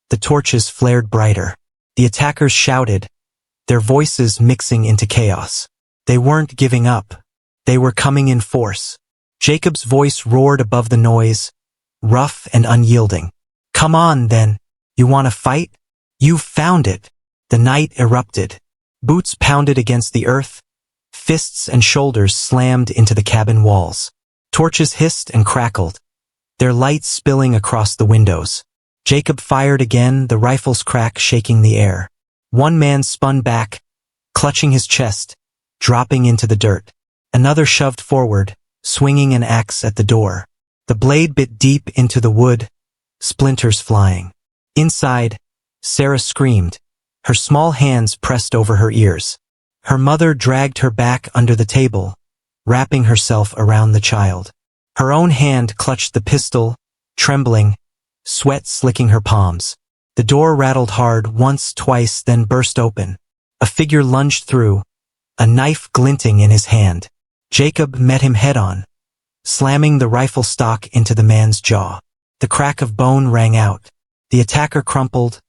the torches flared brighter. The attackers shouted, their voices mixing into chaos. They weren't giving up. They were coming in force. Jacob's voice roared above the noise, rough and unyielding. Come on, then. You want to fight? You've found it. The night erupted. Boots pounded against the earth. Fists and shoulders slammed into the cabin walls. Torches hissed and crackled, their light spilling across the windows. Jacob fired again, the rifle's crack shaking the air. One man spun back, clutching his chest, dropping into the dirt. Another shoved forward, swinging an axe at the door. The blade bit deep into the wood, splinters flying. Inside, Sarah screamed, her small hands pressed over her ears. Her mother dragged her back under the table, wrapping herself around the child. Her own hand clutched the pistol, trembling, sweat slicking her palms. The door rattled hard once, twice, then burst open. A figure lunged through, a knife glinting in his hand. Jacob met him head-on, slamming the rifle stock into the man's jaw. The crack of bone rang out. The attacker crumpled,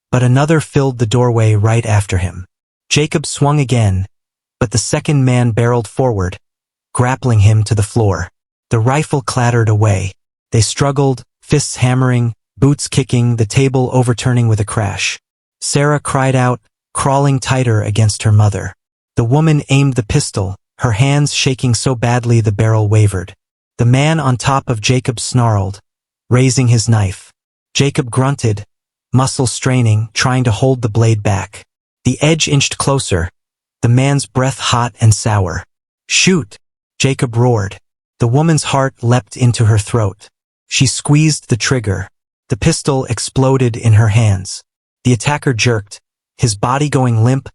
but another filled the doorway right after him. Jacob swung again, but the second man barreled forward, grappling him to the floor. The rifle clattered away. They struggled, fists hammering, boots kicking, the table overturning with a crash. Sarah cried out, crawling tighter against her mother. The woman aimed the pistol, her hands shaking so badly the barrel wavered. The man on top of Jacob snarled, raising his knife. Jacob grunted, muscles straining, trying to hold the blade back. The edge inched closer, the man's breath hot and sour. Shoot! Jacob roared. The woman's heart leapt into her throat. She squeezed the trigger. The pistol exploded in her hands. The attacker jerked, his body going limp,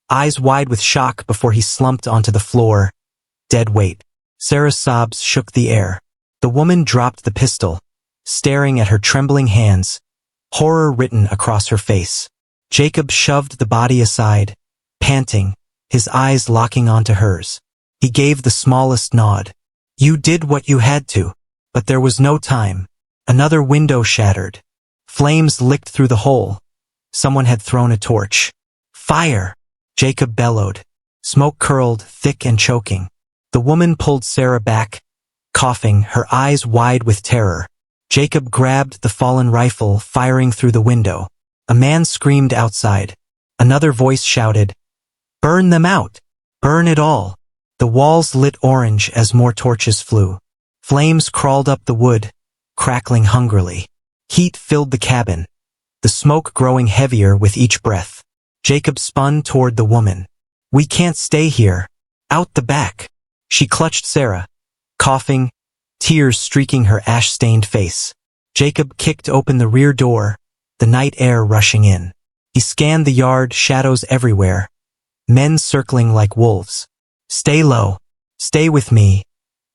eyes wide with shock before he slumped onto the floor, dead weight. Sarah's sobs shook the air. The woman dropped the pistol, staring at her trembling hands, horror written across her face. Jacob shoved the body aside, panting, his eyes locking onto hers. He gave the smallest nod. You did what you had to. But there was no time. Another window shattered. Flames licked through the hole. Someone had thrown a torch. Fire! Jacob bellowed. Smoke curled, thick and choking. The woman pulled Sarah back, coughing, her eyes wide with terror. Jacob grabbed the fallen rifle, firing through the window. A man screamed outside. Another voice shouted, "Burn them out! Burn it all!" The walls lit orange as more torches flew. Flames crawled up the wood, crackling hungrily. Heat filled the cabin, the smoke growing heavier with each breath. Jacob spun toward the woman. "We can't stay here. Out the back!" She clutched Sarah, coughing, tears streaking her ash-stained face. Jacob kicked open the rear door, the night air rushing in. He scanned the yard, shadows everywhere, men circling like wolves. "Stay low. Stay with me,"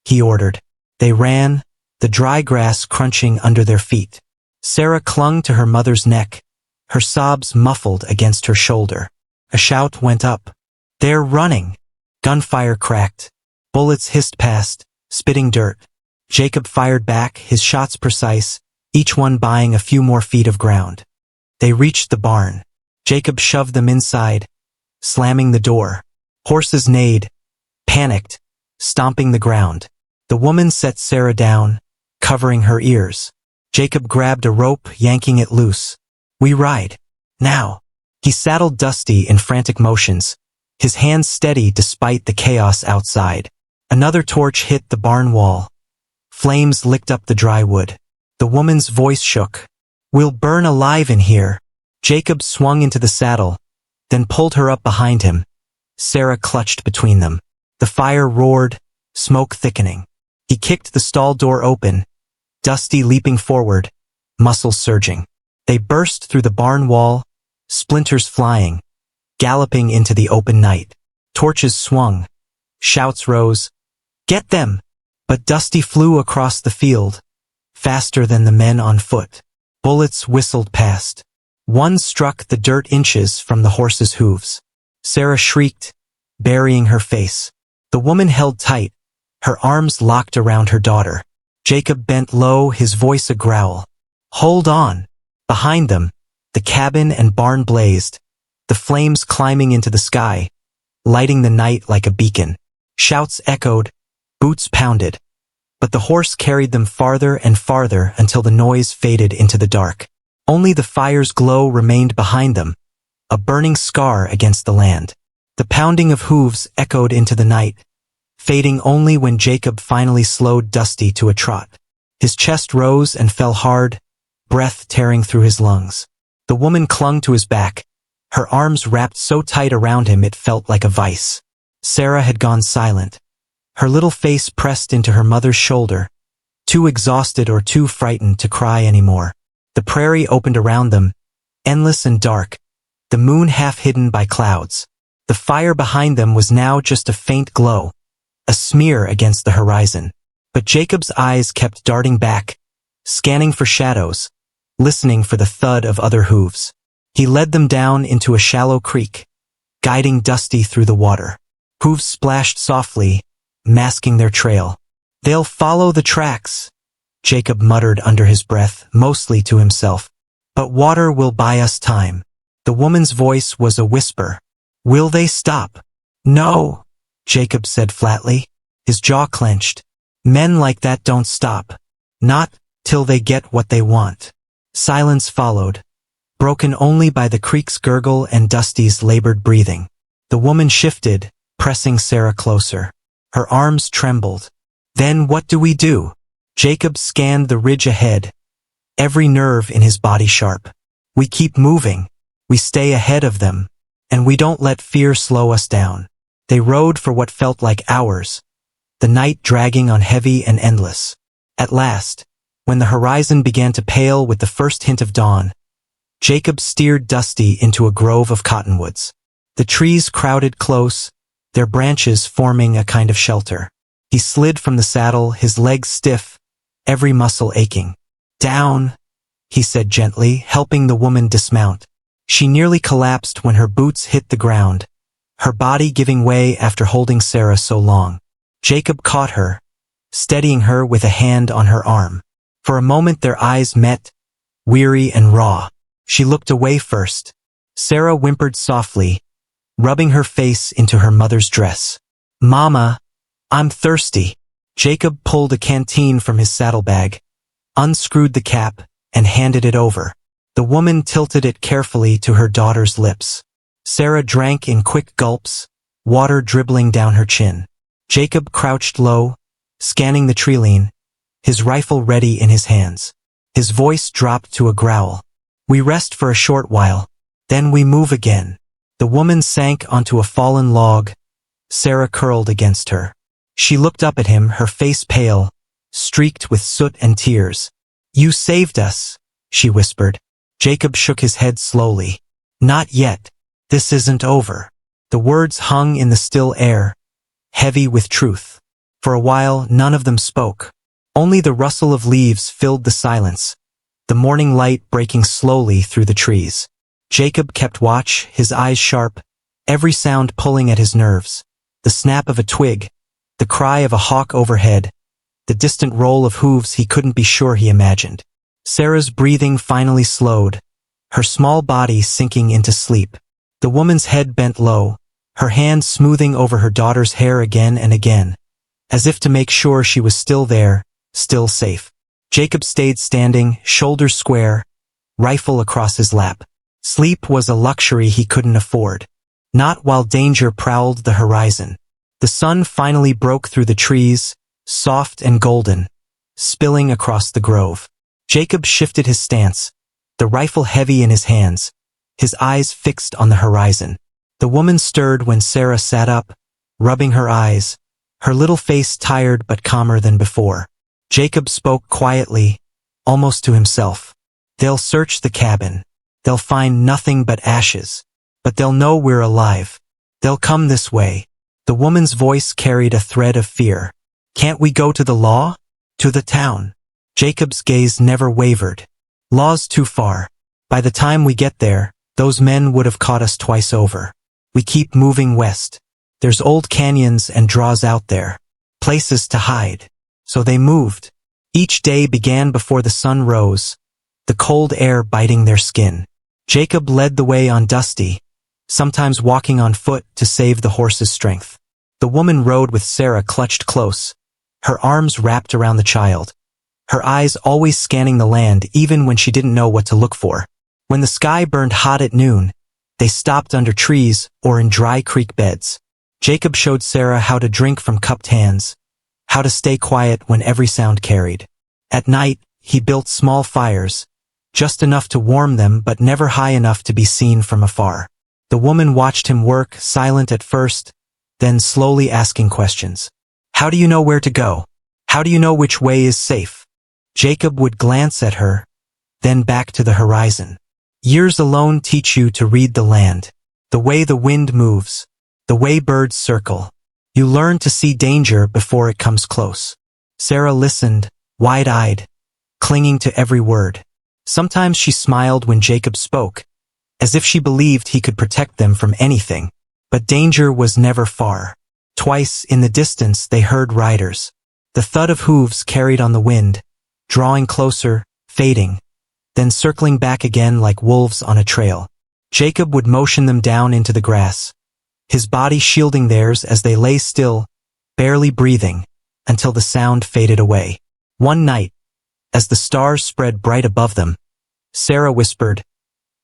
he ordered. They ran, the dry grass crunching under their feet. Sarah clung to her mother's neck, her sobs muffled against her shoulder. A shout went up. "They're running!" Gunfire cracked. Bullets hissed past, spitting dirt. Jacob fired back, his shots precise, each one buying a few more feet of ground. They reached the barn. Jacob shoved them inside, slamming the door. Horses neighed, panicked, stomping the ground. The woman set Sarah down, covering her ears. Jacob grabbed a rope, yanking it loose. "We ride. Now." He saddled Dusty in frantic motions, his hands steady despite the chaos outside. Another torch hit the barn wall. Flames licked up the dry wood. The woman's voice shook. "We'll burn alive in here." Jacob swung into the saddle, then pulled her up behind him. Sarah clutched between them. The fire roared, smoke thickening. He kicked the stall door open, Dusty leaping forward, muscles surging. They burst through the barn wall, splinters flying, galloping into the open night. Torches swung. Shouts rose. "Get them!" But Dusty flew across the field, faster than the men on foot. Bullets whistled past. One struck the dirt inches from the horse's hooves. Sarah shrieked, burying her face. The woman held tight, her arms locked around her daughter. Jacob bent low, his voice a growl. "Hold on!" Behind them, the cabin and barn blazed, the flames climbing into the sky, lighting the night like a beacon. Shouts echoed, boots pounded. But the horse carried them farther and farther until the noise faded into the dark. Only the fire's glow remained behind them, a burning scar against the land. The pounding of hooves echoed into the night, fading only when Jacob finally slowed Dusty to a trot. His chest rose and fell hard, breath tearing through his lungs. The woman clung to his back, her arms wrapped so tight around him it felt like a vice. Sarah had gone silent, her little face pressed into her mother's shoulder, too exhausted or too frightened to cry anymore. The prairie opened around them, endless and dark, the moon half hidden by clouds. The fire behind them was now just a faint glow, a smear against the horizon. But Jacob's eyes kept darting back, scanning for shadows, listening for the thud of other hooves. He led them down into a shallow creek, guiding Dusty through the water. Hooves splashed softly, masking their trail. "They'll follow the tracks," Jacob muttered under his breath, mostly to himself. "But water will buy us time." The woman's voice was a whisper. "Will they stop?" "No," Jacob said flatly, his jaw clenched. "Men like that don't stop. Not till they get what they want." Silence followed, broken only by the creek's gurgle and Dusty's labored breathing. The woman shifted, pressing Sarah closer. Her arms trembled. "Then what do we do?" Jacob scanned the ridge ahead, every nerve in his body sharp. "We keep moving. We stay ahead of them. And we don't let fear slow us down." They rode for what felt like hours, the night dragging on heavy and endless. At last, when the horizon began to pale with the first hint of dawn, Jacob steered Dusty into a grove of cottonwoods. The trees crowded close, their branches forming a kind of shelter. He slid from the saddle, his legs stiff, every muscle aching. "Down," he said gently, helping the woman dismount. She nearly collapsed when her boots hit the ground, her body giving way after holding Sarah so long. Jacob caught her, steadying her with a hand on her arm. For a moment their eyes met, weary and raw. She looked away first. Sarah whimpered softly, rubbing her face into her mother's dress. "Mama, I'm thirsty." Jacob pulled a canteen from his saddlebag, unscrewed the cap, and handed it over. The woman tilted it carefully to her daughter's lips. Sarah drank in quick gulps, water dribbling down her chin. Jacob crouched low, scanning the treeline, his rifle ready in his hands. His voice dropped to a growl. "We rest for a short while, then we move again." The woman sank onto a fallen log, Sarah curled against her. She looked up at him, her face pale, streaked with soot and tears. "You saved us," she whispered. Jacob shook his head slowly. "Not yet. This isn't over." The words hung in the still air, heavy with truth. For a while, none of them spoke. Only the rustle of leaves filled the silence, the morning light breaking slowly through the trees. Jacob kept watch, his eyes sharp, every sound pulling at his nerves. The snap of a twig, the cry of a hawk overhead, the distant roll of hooves he couldn't be sure he imagined. Sarah's breathing finally slowed, her small body sinking into sleep. The woman's head bent low, her hand smoothing over her daughter's hair again and again, as if to make sure she was still there, still safe. Jacob stayed standing, shoulders square, rifle across his lap. Sleep was a luxury he couldn't afford. Not while danger prowled the horizon. The sun finally broke through the trees, soft and golden, spilling across the grove. Jacob shifted his stance, the rifle heavy in his hands, his eyes fixed on the horizon. The woman stirred when Sarah sat up, rubbing her eyes, her little face tired but calmer than before. Jacob spoke quietly, almost to himself. They'll search the cabin. They'll find nothing but ashes. But they'll know we're alive. They'll come this way. The woman's voice carried a thread of fear. Can't we go to the law? To the town? Jacob's gaze never wavered. Law's too far. By the time we get there, those men would have caught us twice over. We keep moving west. There's old canyons and draws out there. Places to hide. So they moved. Each day began before the sun rose, the cold air biting their skin. Jacob led the way on Dusty, sometimes walking on foot to save the horse's strength. The woman rode with Sarah clutched close, her arms wrapped around the child, her eyes always scanning the land even when she didn't know what to look for. When the sky burned hot at noon, they stopped under trees or in dry creek beds. Jacob showed Sarah how to drink from cupped hands, how to stay quiet when every sound carried. At night, he built small fires, just enough to warm them but never high enough to be seen from afar. The woman watched him work, silent at first, then slowly asking questions. How do you know where to go? How do you know which way is safe? Jacob would glance at her, then back to the horizon. Years alone teach you to read the land, the way the wind moves, the way birds circle. You learn to see danger before it comes close. Sarah listened, wide-eyed, clinging to every word. Sometimes she smiled when Jacob spoke, as if she believed he could protect them from anything. But danger was never far. Twice in the distance they heard riders. The thud of hooves carried on the wind, drawing closer, fading, then circling back again like wolves on a trail. Jacob would motion them down into the grass, his body shielding theirs as they lay still, barely breathing, until the sound faded away. One night, as the stars spread bright above them, Sarah whispered,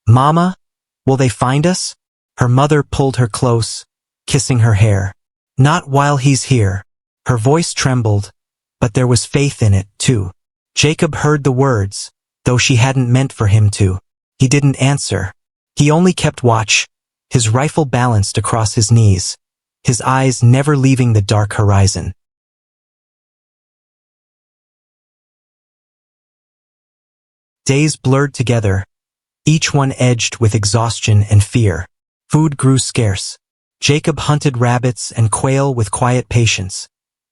"Mama, will they find us?" Her mother pulled her close, kissing her hair. "Not while he's here." Her voice trembled, but there was faith in it, too. Jacob heard the words, though she hadn't meant for him to. He didn't answer. He only kept watch, his rifle balanced across his knees, his eyes never leaving the dark horizon. Days blurred together, each one edged with exhaustion and fear. Food grew scarce. Jacob hunted rabbits and quail with quiet patience,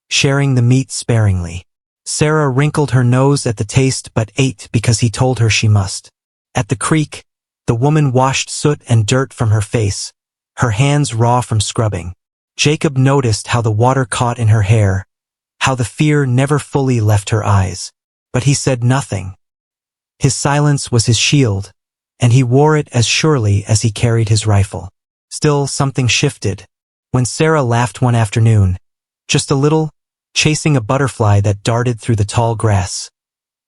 sharing the meat sparingly. Sarah wrinkled her nose at the taste but ate because he told her she must. At the creek, the woman washed soot and dirt from her face, her hands raw from scrubbing. Jacob noticed how the water caught in her hair, how the fear never fully left her eyes. But he said nothing. His silence was his shield, and he wore it as surely as he carried his rifle. Still, something shifted. When Sarah laughed one afternoon, just a little, chasing a butterfly that darted through the tall grass.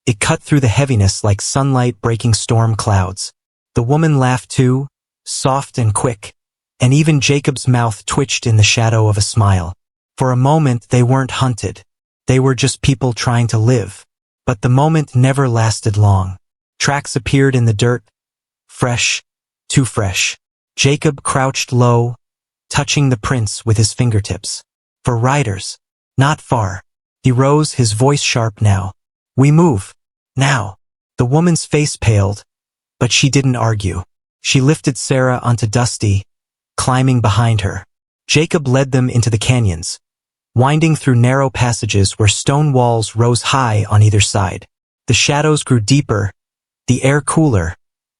It cut through the heaviness like sunlight breaking storm clouds. The woman laughed too, soft and quick, and even Jacob's mouth twitched in the shadow of a smile. For a moment they weren't hunted. They were just people trying to live. But the moment never lasted long. Tracks appeared in the dirt, fresh, too fresh. Jacob crouched low, touching the prints with his fingertips. For riders, not far. He rose, his voice sharp now. "We move. Now." The woman's face paled, but she didn't argue. She lifted Sarah onto Dusty, climbing behind her. Jacob led them into the canyons, winding through narrow passages where stone walls rose high on either side. The shadows grew deeper, the air cooler,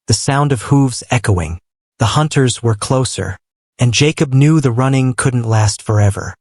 the sound of hooves echoing. The hunters were closer, and Jacob knew the running couldn't last forever.